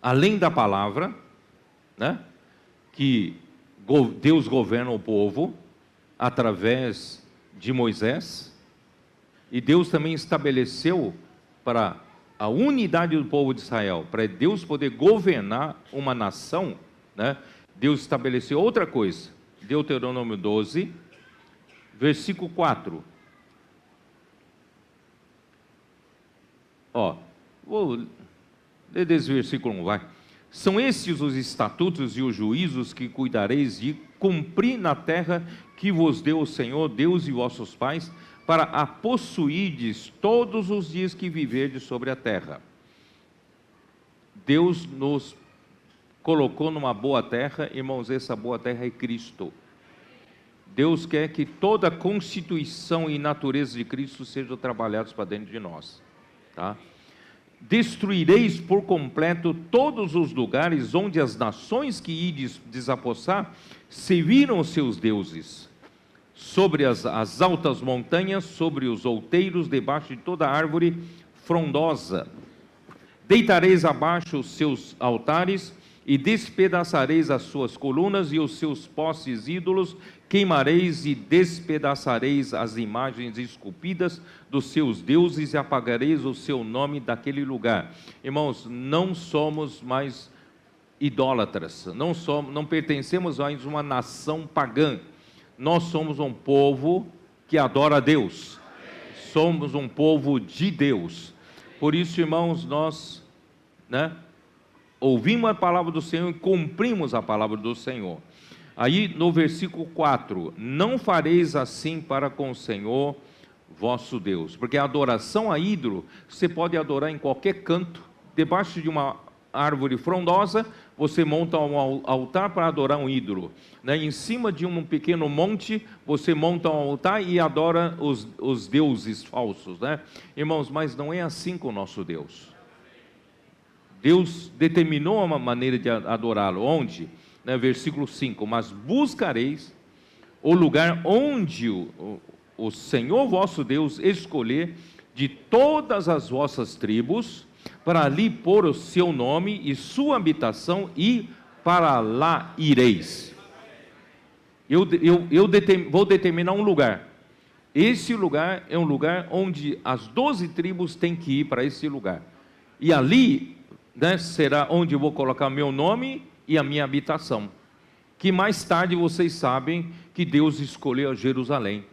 Além da palavra, né, que Deus governa o povo através de Moisés, e Deus também estabeleceu para a unidade do povo de Israel, para Deus poder governar uma nação, né, Deus estabeleceu outra coisa. Deuteronômio 12, versículo 4. Vou ler desse versículo 1, vai. São estes os estatutos e os juízos que cuidareis de cumprir na terra que vos deu o Senhor, Deus e vossos pais, para a possuirdes todos os dias que viverdes sobre a terra. Deus nos colocou numa boa terra, irmãos, essa boa terra é Cristo. Deus quer que toda a constituição e natureza de Cristo sejam trabalhados para dentro de nós, tá? Destruireis por completo todos os lugares onde as nações que ides desapossar serviram os seus deuses, sobre as altas montanhas, sobre os outeiros, debaixo de toda árvore frondosa. Deitareis abaixo os seus altares, e despedaçareis as suas colunas e os seus postes ídolos, queimareis e despedaçareis as imagens esculpidas dos seus deuses e apagareis o seu nome daquele lugar. Irmãos, não somos mais idólatras, não pertencemos mais a uma nação pagã. Nós somos um povo que adora a Deus. Somos um povo de Deus. Por isso, irmãos, nós, ouvimos a palavra do Senhor e cumprimos a palavra do Senhor. Aí no versículo 4, não fareis assim para com o Senhor vosso Deus, porque a adoração a ídolo, você pode adorar em qualquer canto, debaixo de uma árvore frondosa, você monta um altar para adorar um ídolo, em cima de um pequeno monte, você monta um altar e adora os deuses falsos, Irmãos, mas não é assim com o nosso Deus. Deus determinou uma maneira de adorá-lo, onde? Versículo 5, mas buscareis o lugar onde o Senhor vosso Deus escolher de todas as vossas tribos, para ali pôr o seu nome e sua habitação, e para lá ireis. Vou determinar um lugar. Esse lugar é um lugar onde as 12 tribos têm que ir para esse lugar. E ali, será onde eu vou colocar meu nome e a minha habitação. Que mais tarde vocês sabem que Deus escolheu Jerusalém.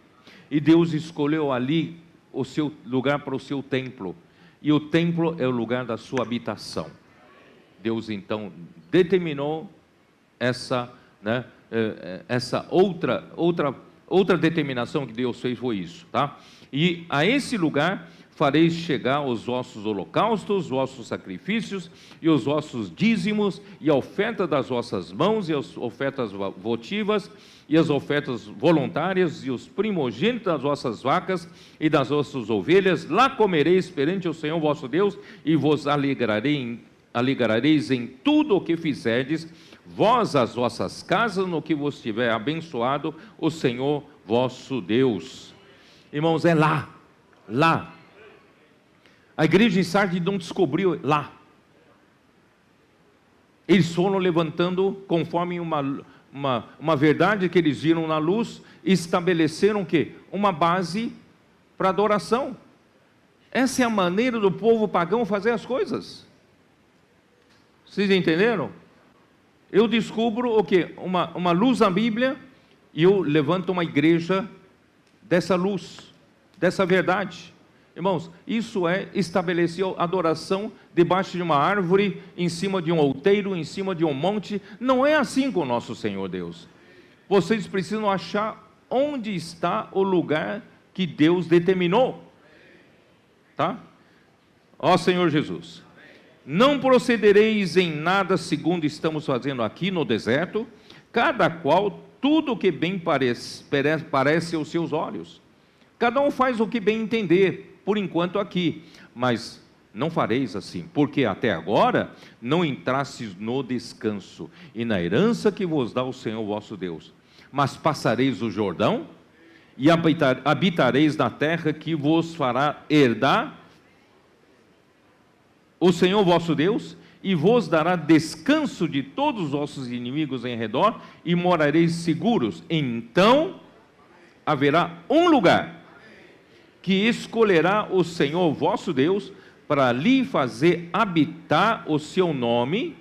E Deus escolheu ali o seu lugar para o seu templo. E o templo é o lugar da sua habitação. Deus então determinou essa outra determinação que Deus fez, foi isso, E a esse lugar fareis chegar os vossos holocaustos, os vossos sacrifícios e os vossos dízimos, e a oferta das vossas mãos, e as ofertas votivas, e as ofertas voluntárias, e os primogênitos das vossas vacas e das vossas ovelhas. Lá comereis perante o Senhor vosso Deus, e vos alegrareis em tudo o que fizerdes, vós as vossas casas, no que vos tiver abençoado o Senhor vosso Deus. Irmãos, é lá. A igreja em Sardes não descobriu lá. Eles foram levantando conforme uma verdade que eles viram na luz, e estabeleceram o quê? Uma base para adoração. Essa é a maneira do povo pagão fazer as coisas. Vocês entenderam? Eu descubro o quê? Uma luz na Bíblia, e eu levanto uma igreja dessa luz, dessa verdade. Irmãos, isso é estabelecer adoração debaixo de uma árvore, em cima de um outeiro, em cima de um monte. Não é assim com o nosso Senhor Deus. Vocês precisam achar onde está o lugar que Deus determinou. Ó Senhor Jesus, não procedereis em nada segundo estamos fazendo aqui no deserto, cada qual tudo o que bem parece aos seus olhos. Cada um faz o que bem entender, por enquanto aqui, mas não fareis assim, porque até agora não entrastes no descanso e na herança que vos dá o Senhor vosso Deus, mas passareis o Jordão e habitareis na terra que vos fará herdar o Senhor vosso Deus, e vos dará descanso de todos os vossos inimigos em redor, e morareis seguros. Então haverá um lugar que escolherá o Senhor vosso Deus, para ali fazer habitar o seu nome.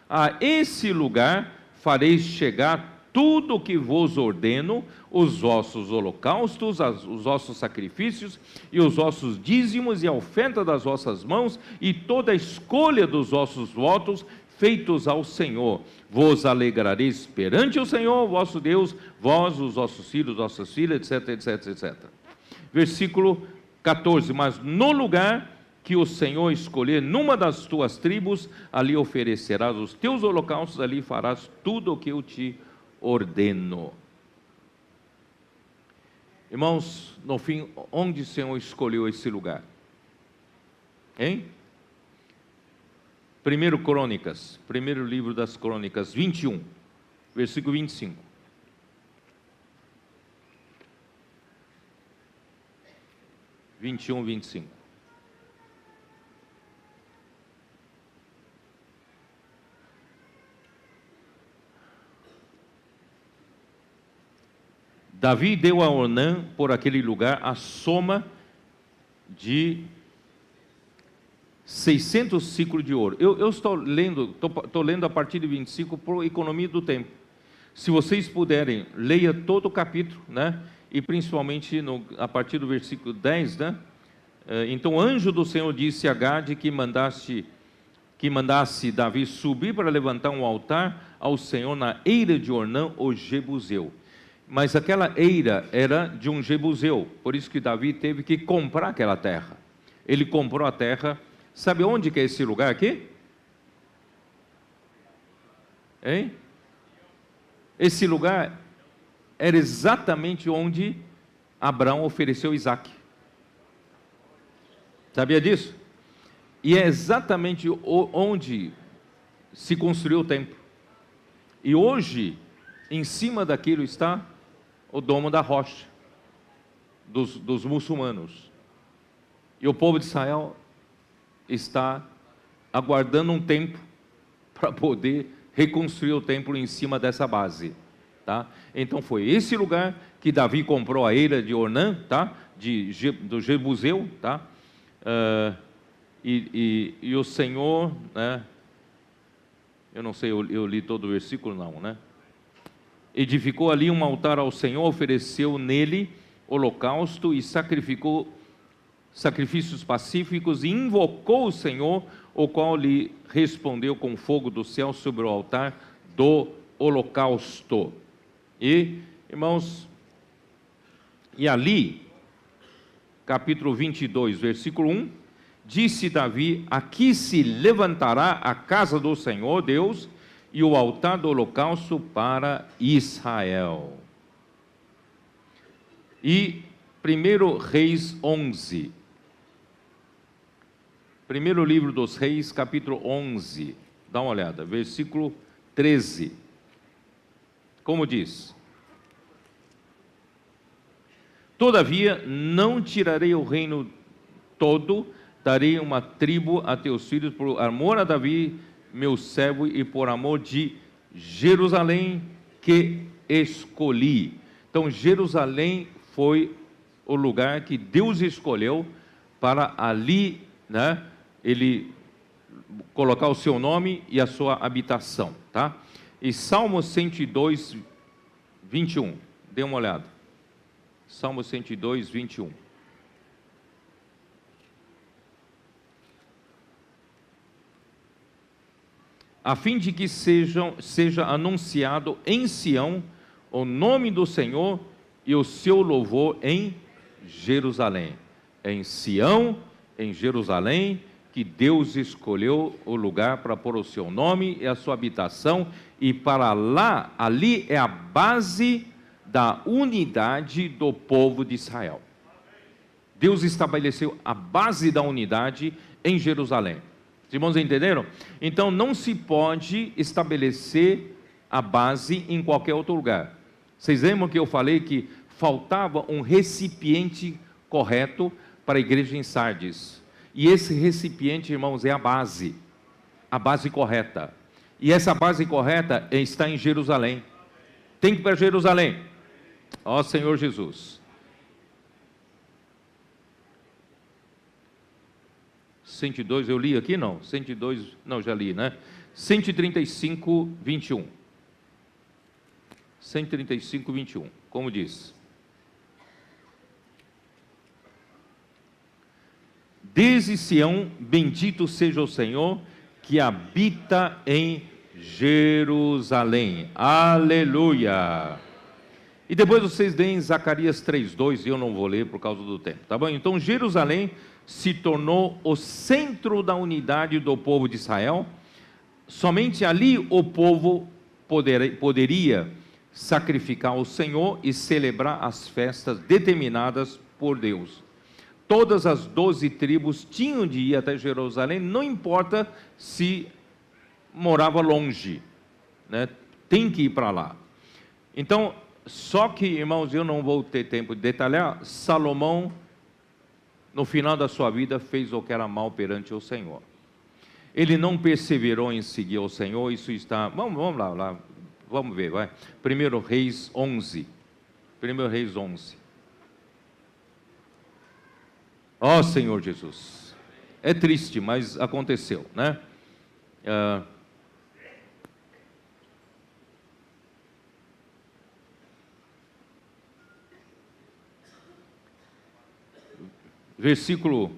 A esse lugar fareis chegar tudo o que vos ordeno, os vossos holocaustos, os vossos sacrifícios, e os vossos dízimos, e a oferta das vossas mãos, e toda a escolha dos vossos votos, feitos ao Senhor. Vos alegrareis perante o Senhor vosso Deus, vós, os vossos filhos, vossas filhas, etc, etc, etc. Versículo 14, mas no lugar que o Senhor escolher, numa das tuas tribos, ali oferecerás os teus holocaustos, ali farás tudo o que eu te ordeno. Irmãos, no fim, onde o Senhor escolheu esse lugar? 1 Crônicas, primeiro livro das Crônicas, 21, versículo 25. Vinte e 25. Davi deu a Ornã por aquele lugar a soma de 600 ciclos de ouro. Eu estou lendo a partir de 25 por economia do tempo. Se vocês puderem, leia todo o capítulo, e principalmente a partir do versículo 10, né? Então o anjo do Senhor disse a Gade que mandasse Davi subir para levantar um altar ao Senhor na eira de Ornã, o Jebuseu. Mas aquela eira era de um Jebuseu, por isso que Davi teve que comprar aquela terra. Ele comprou a terra. Sabe onde que é esse lugar aqui? Hein? Esse lugar era exatamente onde Abraão ofereceu Isaque. Sabia disso? E é exatamente onde se construiu o templo. E hoje, em cima daquilo está o Domo da Rocha, dos muçulmanos. E o povo de Israel está aguardando um tempo para poder reconstruir o templo em cima dessa base. Tá? Então foi esse lugar que Davi comprou a eira de Ornã, tá? Do Jebuseu, tá? E o Senhor, né? Eu não sei, eu li todo o versículo não, né? Edificou ali um altar ao Senhor, ofereceu nele holocausto e sacrificou sacrifícios pacíficos e invocou o Senhor, o qual lhe respondeu com fogo do céu sobre o altar do holocausto. E, irmãos, e ali, capítulo 22, versículo 1, disse Davi: aqui se levantará a casa do Senhor Deus e o altar do holocausto para Israel. E 1 Reis 11, primeiro livro dos Reis, capítulo 11, dá uma olhada, versículo 13, como diz: todavia não tirarei o reino todo, darei uma tribo a teus filhos por amor a Davi, meu servo, e por amor de Jerusalém que escolhi. Então Jerusalém foi o lugar que Deus escolheu para ali, né, ele colocar o seu nome e a sua habitação, tá? E Salmo 102, 21, dê uma olhada. Salmo 102, 21. A fim de que seja anunciado em Sião o nome do Senhor e o seu louvor em Jerusalém. É em Sião, em Jerusalém, que Deus escolheu o lugar para pôr o seu nome e a sua habitação, e para lá, ali é a base da unidade do povo de Israel. Deus estabeleceu a base da unidade em Jerusalém. Os irmãos entenderam? Então não se pode estabelecer a base em qualquer outro lugar. Vocês lembram que eu falei que faltava um recipiente correto para a igreja em Sardes? E esse recipiente, irmãos, é a base correta. E essa base correta está em Jerusalém. Tem que ir para Jerusalém. Ó Senhor Jesus. 102, eu li aqui não? 102, não, já li, né? 135, 21. 135, 21, como diz: desde Sião, bendito seja o Senhor, que habita em Jerusalém. Aleluia! E depois vocês leem Zacarias 3:2, e eu não vou ler por causa do tempo, tá bom? Então Jerusalém se tornou o centro da unidade do povo de Israel. Somente ali o povo poderia sacrificar ao Senhor e celebrar as festas determinadas por Deus. Todas as 12 tribos tinham de ir até Jerusalém, não importa se morava longe, né? Tem que ir para lá. Então, só que, irmãos, eu não vou ter tempo de detalhar, Salomão, no final da sua vida, fez o que era mal perante o Senhor. Ele não perseverou em seguir o Senhor, isso está... Vamos lá, vamos ver, vai. 1 Reis 11. 1 Reis 11. Ó Senhor Jesus. É triste, mas aconteceu, né? versículo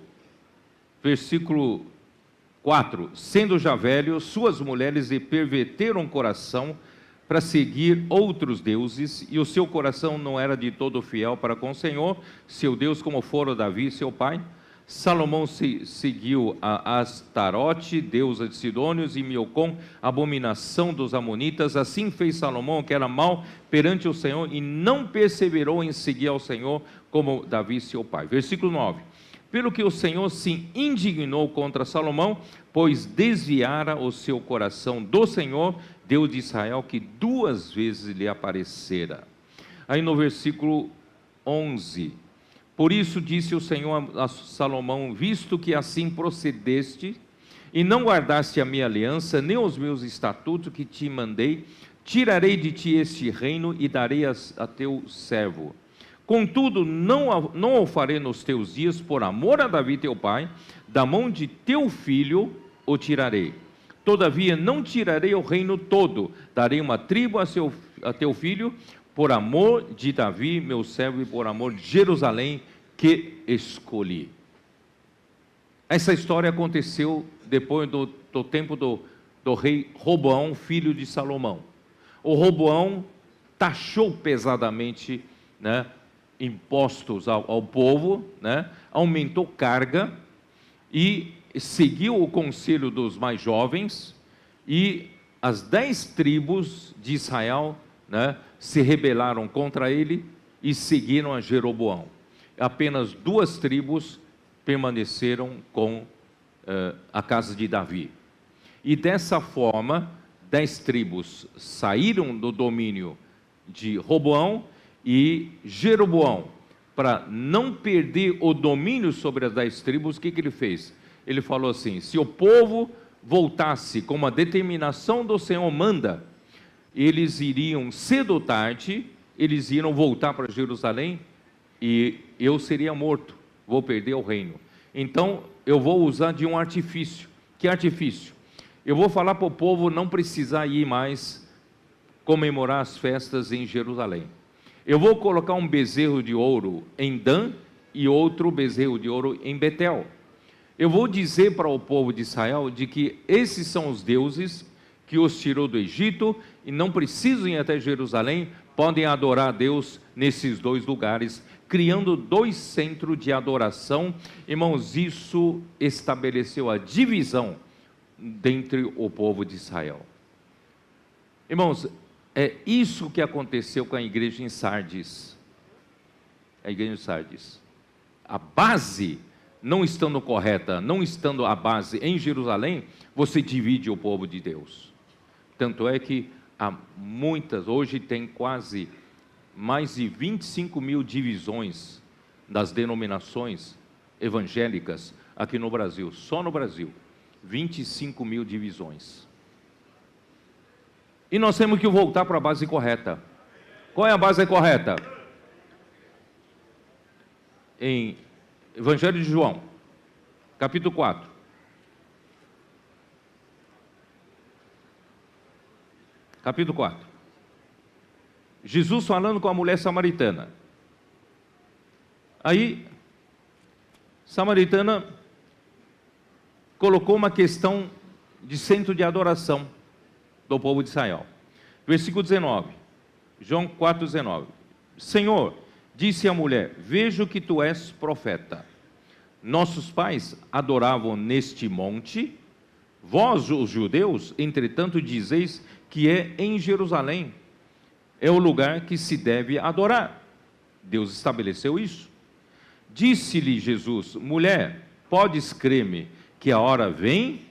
4. Sendo já velho, suas mulheres lhe perverteram o coração para seguir outros deuses, e o seu coração não era de todo fiel para com o Senhor, seu Deus, como fora Davi, seu pai. Salomão seguiu a Astarote, deusa de Sidônios, e Milcom, abominação dos amonitas. Assim fez Salomão, que era mau perante o Senhor, e não perseverou em seguir ao Senhor, como Davi, seu pai. Versículo 9. Pelo que o Senhor se indignou contra Salomão, pois desviara o seu coração do Senhor, Deus de Israel, que 2 vezes lhe aparecera. Aí no versículo 11, por isso disse o Senhor a Salomão, visto que assim procedeste, e não guardaste a minha aliança, nem os meus estatutos que te mandei, tirarei de ti este reino e darei a teu servo. Contudo, não o farei nos teus dias, por amor a Davi teu pai, da mão de teu filho o tirarei. Todavia não tirarei o reino todo, darei uma tribo a teu filho, por amor de Davi, meu servo, e por amor de Jerusalém, que escolhi. Essa história aconteceu depois do tempo do rei Roboão, filho de Salomão. O Roboão taxou pesadamente, impostos ao povo, aumentou carga e seguiu o conselho dos mais jovens, e as 10 tribos de Israel se rebelaram contra ele e seguiram a Jeroboão. Apenas 2 tribos permaneceram com a casa de Davi. E dessa forma, 10 tribos saíram do domínio de Roboão, e Jeroboão, para não perder o domínio sobre as 10 tribos, o que ele fez? Ele falou assim: se o povo voltasse com uma determinação do Senhor manda, eles iriam cedo ou tarde, eles iriam voltar para Jerusalém, e eu seria morto, vou perder o reino. Então eu vou usar de um artifício. Que artifício? Eu vou falar para o povo não precisar ir mais comemorar as festas em Jerusalém. Eu vou colocar um bezerro de ouro em Dan e outro bezerro de ouro em Betel. Eu vou dizer para o povo de Israel de que esses são os deuses que os tirou do Egito e não precisam ir até Jerusalém, podem adorar a Deus nesses 2 lugares, criando 2 centros de adoração. Irmãos, isso estabeleceu a divisão dentre o povo de Israel. Irmãos, é isso que aconteceu com a igreja em Sardes. A igreja de Sardes. A base não estando correta, não estando a base em Jerusalém, você divide o povo de Deus. Tanto é que há muitas, hoje tem quase mais de 25 mil divisões das denominações evangélicas aqui no Brasil, só no Brasil, 25 mil divisões. E nós temos que voltar para a base correta. Qual é a base correta? Em Evangelho de João, capítulo 4. Capítulo 4. Jesus falando com a mulher samaritana. Aí, samaritana colocou uma questão de centro de adoração do povo de Israel. Versículo 19, João 4,19. Senhor, disse a mulher, vejo que tu és profeta. Nossos pais adoravam neste monte, vós, os judeus, entretanto dizeis que é em Jerusalém, é o lugar que se deve adorar. Deus estabeleceu isso. Disse-lhe Jesus, mulher, podes crer-me que a hora vem,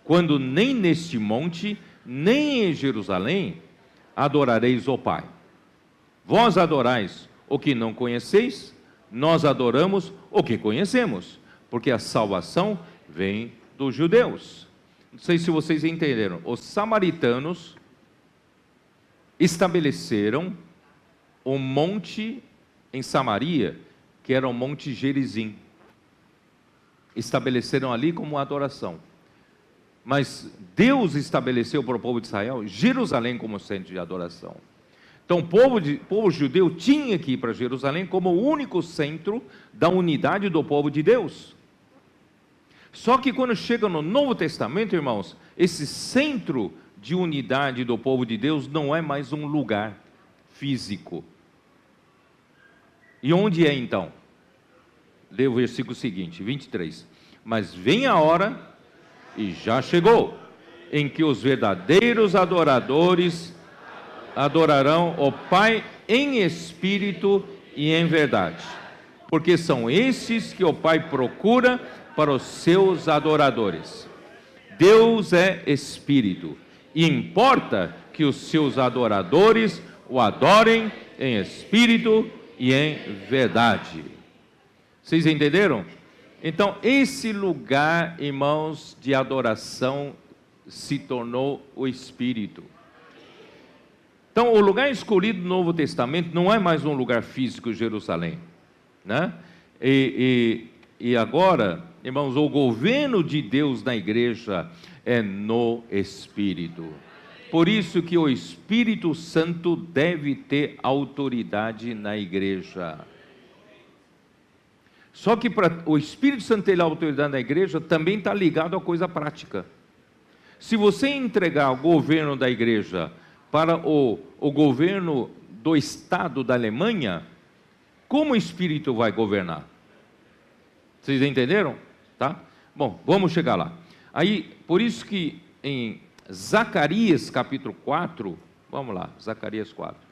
quando nem neste monte, nem em Jerusalém, adorareis o Pai. Vós adorais o que não conheceis, nós adoramos o que conhecemos, porque a salvação vem dos judeus. Não sei se vocês entenderam, os samaritanos estabeleceram um monte em Samaria, que era o Monte Gerizim. Estabeleceram ali como adoração. Mas Deus estabeleceu para o povo de Israel Jerusalém como centro de adoração. Então, o povo judeu tinha que ir para Jerusalém como o único centro da unidade do povo de Deus. Só que quando chega no Novo Testamento, irmãos, esse centro de unidade do povo de Deus não é mais um lugar físico. E onde é então? Lê o versículo seguinte, 23. Mas vem a hora, e já chegou, em que os verdadeiros adoradores adorarão o Pai em espírito e em verdade, porque são estes que o Pai procura para os seus adoradores. Deus é espírito, e importa que os seus adoradores o adorem em espírito e em verdade. Vocês entenderam? Então, esse lugar, irmãos, de adoração se tornou o Espírito. Então, o lugar escolhido no Novo Testamento não é mais um lugar físico, Jerusalém, né? E agora, irmãos, o governo de Deus na igreja é no Espírito. Por isso que o Espírito Santo deve ter autoridade na igreja. Só que para o Espírito Santo ter autoridade na igreja, também está ligado à coisa prática. Se você entregar o governo da igreja para o governo do Estado da Alemanha, como o Espírito vai governar? Vocês entenderam? Tá? Bom, vamos chegar lá. Aí, por isso que em Zacarias capítulo 4, vamos lá, Zacarias 4.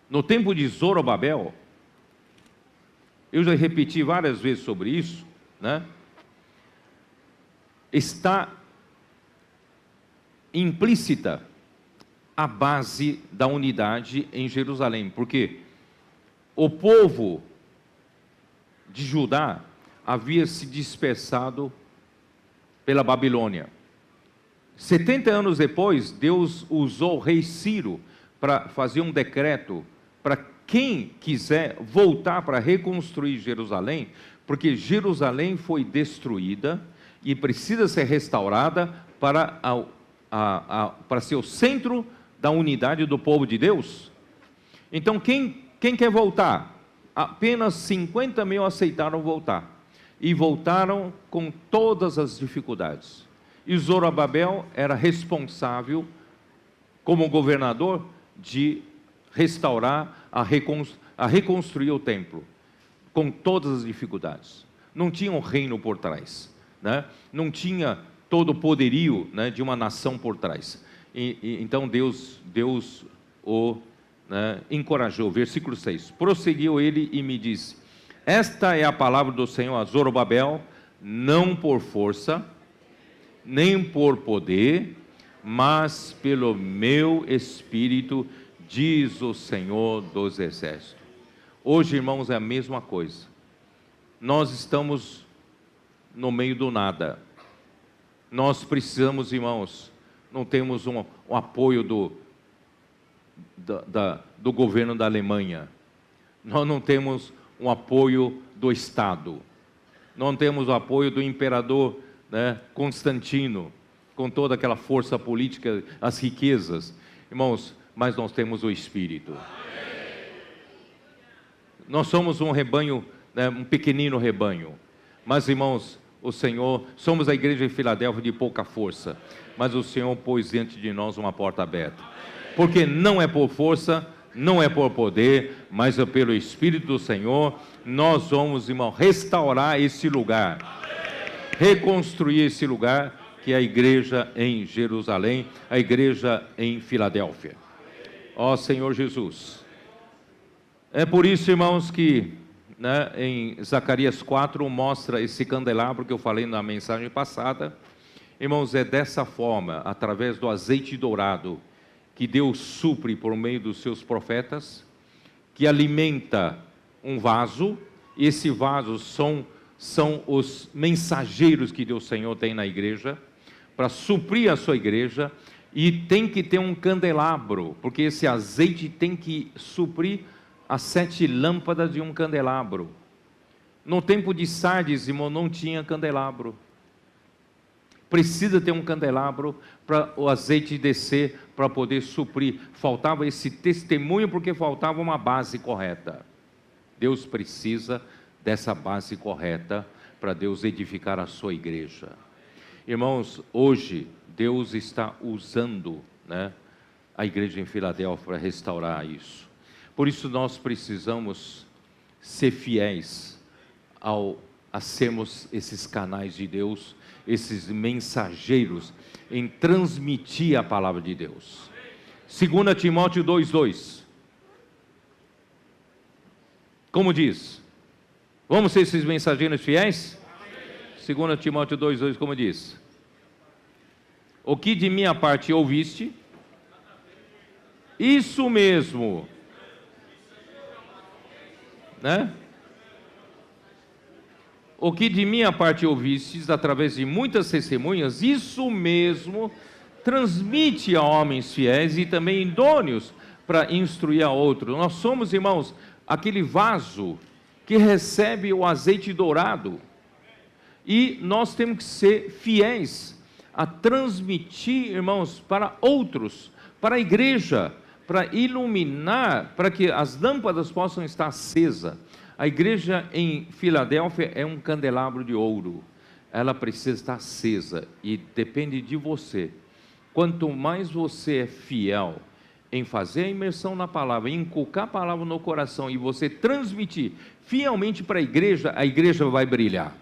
No tempo de Zorobabel, eu já repeti várias vezes sobre isso, né? Está implícita a base da unidade em Jerusalém, porque o povo de Judá havia se dispersado pela Babilônia. 70 anos depois, Deus usou o rei Ciro para fazer um decreto para quem quiser voltar para reconstruir Jerusalém, porque Jerusalém foi destruída e precisa ser restaurada para ser o centro da unidade do povo de Deus. Então, quem quer voltar? Apenas 50 mil aceitaram voltar, e voltaram com todas as dificuldades. E Zorobabel era responsável, como governador, de restaurar, a reconstruir o templo, com todas as dificuldades. Não tinha um reino por trás, né? Não tinha todo o poderio, né, de uma nação por trás. Então Deus o, né, encorajou. Versículo 6. Prosseguiu ele e me disse: esta é a palavra do Senhor a Zorobabel, não por força, nem por poder, mas pelo meu Espírito, diz o Senhor dos Exércitos. Hoje, irmãos, é a mesma coisa. Nós estamos no meio do nada. Nós precisamos, irmãos, não temos um apoio do governo da Alemanha. Nós não temos um apoio do Estado. Não temos o apoio do imperador, né, Constantino, com toda aquela força política, as riquezas. Irmãos, mas nós temos o Espírito. Nós somos um rebanho, né, um pequenino rebanho. Mas, irmãos, o Senhor, somos a igreja de Filadélfia de pouca força, mas o Senhor pôs diante de nós uma porta aberta. Porque não é por força, não é por poder, mas é pelo Espírito do Senhor. Nós vamos, irmão, restaurar esse lugar, reconstruir esse lugar, que é a igreja em Jerusalém, a igreja em Filadélfia. Ó Senhor Jesus. É por isso, irmãos, que, né, em Zacarias 4 mostra esse candelabro que eu falei na mensagem passada. Irmãos, é dessa forma, através do azeite dourado, que Deus supre por meio dos seus profetas, que alimenta um vaso. Esse vaso são os mensageiros que Deus Senhor tem na igreja, para suprir a sua igreja. E tem que ter um candelabro, porque esse azeite tem que suprir as 7 lâmpadas de um candelabro. No tempo de Sardes, irmão, não tinha candelabro. precisa ter um candelabro para o azeite descer, para poder suprir. Faltava esse testemunho porque faltava uma base correta. Deus precisa dessa base correta para Deus edificar a sua igreja. Irmãos, hoje Deus está usando, né, a igreja em Filadélfia para restaurar isso. Por isso nós precisamos ser fiéis a sermos esses canais de Deus, esses mensageiros em transmitir a palavra de Deus. 2 Timóteo 2:2. Como diz? Vamos ser esses mensageiros fiéis? 2 Timóteo 2:2, como diz? O que de minha parte ouviste, isso mesmo, né? O que de minha parte ouvistes, através de muitas testemunhas, isso mesmo transmite a homens fiéis e também idôneos para instruir a outros. Nós somos, irmãos, aquele vaso que recebe o azeite dourado, e nós temos que ser fiéis a transmitir, irmãos, para outros, para a igreja, para iluminar, para que as lâmpadas possam estar acesas. A igreja em Filadélfia é um candelabro de ouro, ela precisa estar acesa, e depende de você. Quanto mais você é fiel em fazer a imersão na palavra, em inculcar a palavra no coração, e você transmitir fielmente para a igreja vai brilhar.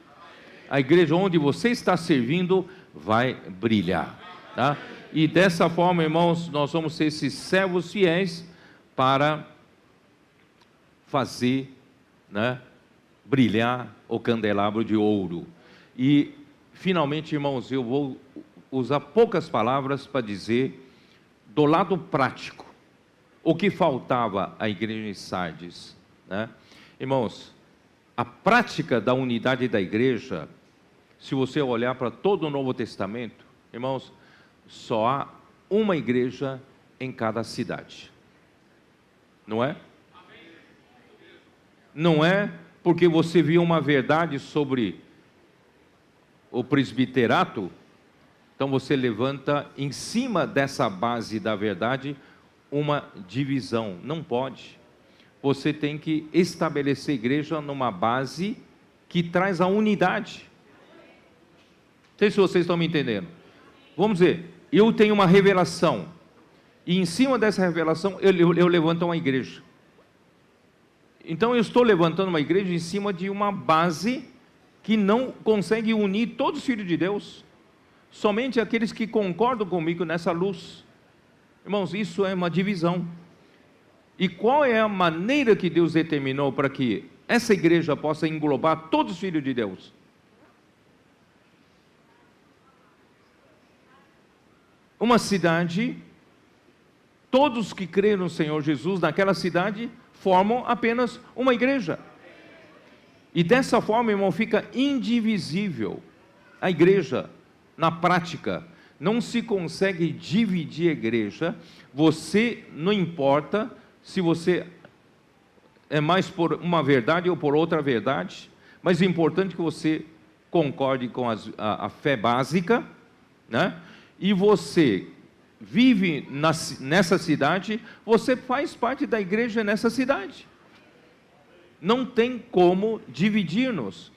A igreja onde você está servindo vai brilhar, tá? E dessa forma, irmãos, nós vamos ser esses servos fiéis para fazer, né, brilhar o candelabro de ouro. E finalmente, irmãos, eu vou usar poucas palavras para dizer do lado prático o que faltava à igreja em Sardes, né? Irmãos, a prática da unidade da igreja, se você olhar para todo o Novo Testamento, irmãos, só há uma igreja em cada cidade, não é? Não é porque você viu uma verdade sobre o presbiterato, então você levanta em cima dessa base da verdade uma divisão. Não pode. Você tem que estabelecer a igreja numa base que traz a unidade. Não sei se vocês estão me entendendo. Vamos dizer, eu tenho uma revelação, e em cima dessa revelação eu levanto uma igreja. Então eu estou levantando uma igreja em cima de uma base que não consegue unir todos os filhos de Deus, somente aqueles que concordam comigo nessa luz. Irmãos, isso é uma divisão. E qual é a maneira que Deus determinou para que essa igreja possa englobar todos os filhos de Deus? Uma cidade, todos que creram no Senhor Jesus naquela cidade formam apenas uma igreja. E dessa forma, irmão, fica indivisível a igreja na prática. Não se consegue dividir a igreja. Você, não importa se você é mais por uma verdade ou por outra verdade, mas é importante que você concorde com a fé básica, né? E você vive nessa cidade, você faz parte da igreja nessa cidade. Não tem como dividir-nos.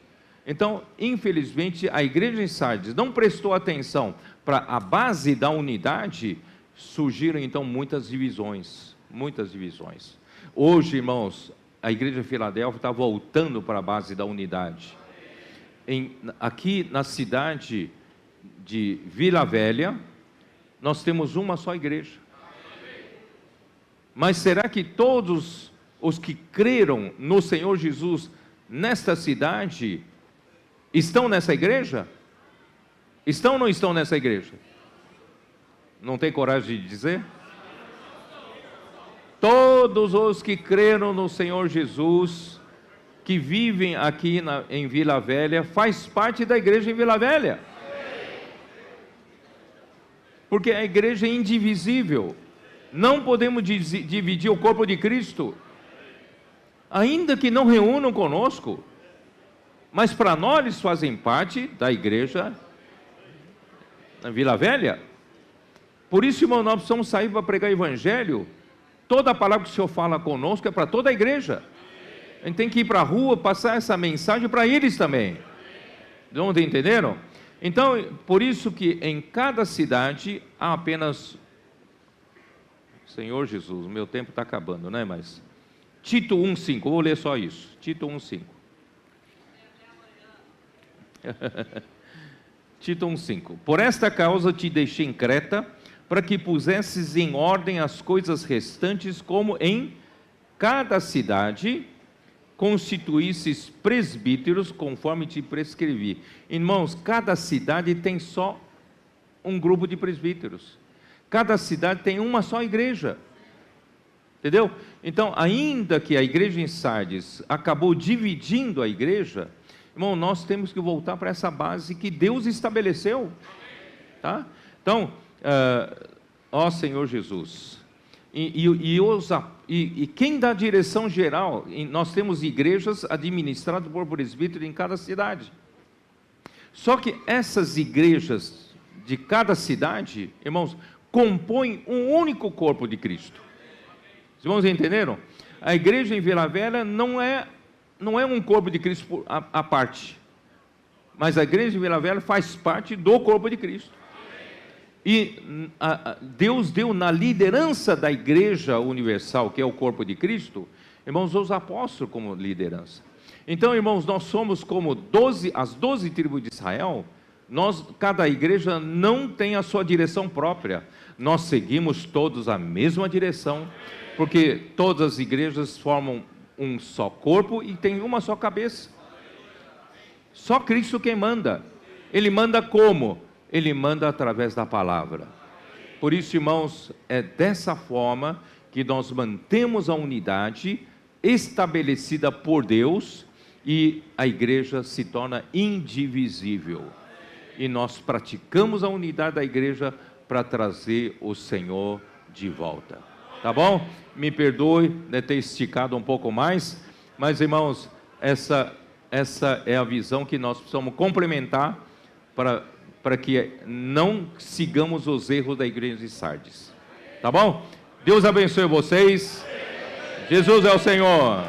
Então, infelizmente, a igreja em Sardes não prestou atenção para a base da unidade, surgiram então muitas divisões, muitas divisões. Hoje, irmãos, a igreja de Filadélfia está voltando para a base da unidade. Aqui na cidade de Vila Velha, nós temos uma só igreja. Mas será que todos os que creram no Senhor Jesus nesta cidade estão nessa igreja? Estão ou não estão nessa igreja? Não tem coragem de dizer? Todos os que creram no Senhor Jesus, que vivem aqui em Vila Velha, faz parte da igreja em Vila Velha. Porque a igreja é indivisível. Não podemos dividir o corpo de Cristo, ainda que não reúnam conosco, mas para nós eles fazem parte da igreja na Vila Velha. Por isso, irmão, nós precisamos sair para pregar o evangelho. Toda a palavra que o Senhor fala conosco é para toda a igreja. A gente tem que ir para a rua, passar essa mensagem para eles também. Não entenderam? Então, por isso que em cada cidade há apenas... Senhor Jesus, o meu tempo está acabando, né? Mas Tito 1,5, vou ler só isso. Tito 1,5. Tito 1,5. Por esta causa te deixei em Creta, para que pusesses em ordem as coisas restantes, como em cada cidade constituísses presbíteros, conforme te prescrevi. Irmãos, cada cidade tem só um grupo de presbíteros. Cada cidade tem uma só igreja. Entendeu? Então, ainda que a igreja em Sardes acabou dividindo a igreja, irmão, nós temos que voltar para essa base que Deus estabeleceu. Tá? Então, ó Senhor Jesus, e quem dá a direção geral? Nós temos igrejas administradas por presbítero em cada cidade. Só que essas igrejas de cada cidade, irmãos, compõem um único corpo de Cristo. Os irmãos entenderam? A igreja em Vila Velha não é um corpo de Cristo à parte, mas a igreja em Vila Velha faz parte do corpo de Cristo. E Deus deu na liderança da igreja universal, que é o corpo de Cristo, irmãos, os apóstolos como liderança. Então, irmãos, nós somos como as 12 tribos de Israel. Cada igreja não tem a sua direção própria. Nós seguimos todos a mesma direção, porque todas as igrejas formam um só corpo e tem uma só cabeça. Só Cristo quem manda. Ele manda como? Ele manda através da palavra. Por isso, irmãos, é dessa forma que nós mantemos a unidade estabelecida por Deus e a igreja se torna indivisível. E nós praticamos a unidade da igreja para trazer o Senhor de volta. Tá bom? Me perdoe de ter esticado um pouco mais, mas, irmãos, essa é a visão que nós precisamos complementar para que não sigamos os erros da igreja de Sardes. Tá bom? Deus abençoe vocês. Jesus é o Senhor.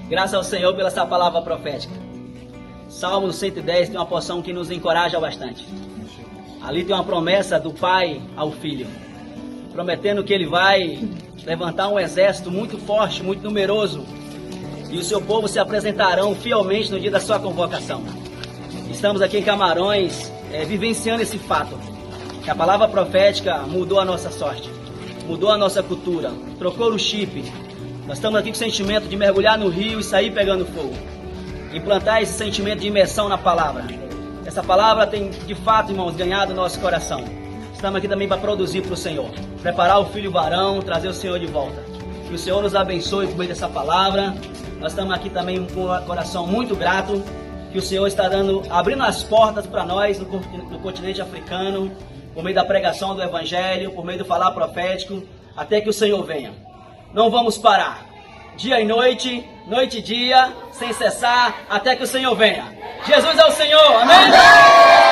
Graças ao Senhor pela essa palavra profética. Salmo 110 tem uma porção que nos encoraja bastante. Ali tem uma promessa do Pai ao Filho, prometendo que Ele vai levantar um exército muito forte, muito numeroso, e o seu povo se apresentarão fielmente no dia da sua convocação. Estamos aqui em Camarões, vivenciando esse fato, que a palavra profética mudou a nossa sorte, mudou a nossa cultura, trocou o chip. Nós estamos aqui com o sentimento de mergulhar no rio e sair pegando fogo, implantar esse sentimento de imersão na palavra. Essa palavra tem, de fato, irmãos, ganhado o nosso coração. Estamos aqui também para produzir para o Senhor, preparar o filho varão, trazer o Senhor de volta. Que o Senhor nos abençoe por meio dessa palavra. Nós estamos aqui também com o coração muito grato, que o Senhor está abrindo as portas para nós no continente africano, por meio da pregação do Evangelho, por meio do falar profético, até que o Senhor venha. Não vamos parar, dia e noite, noite e dia, sem cessar, até que o Senhor venha. Jesus é o Senhor, amém?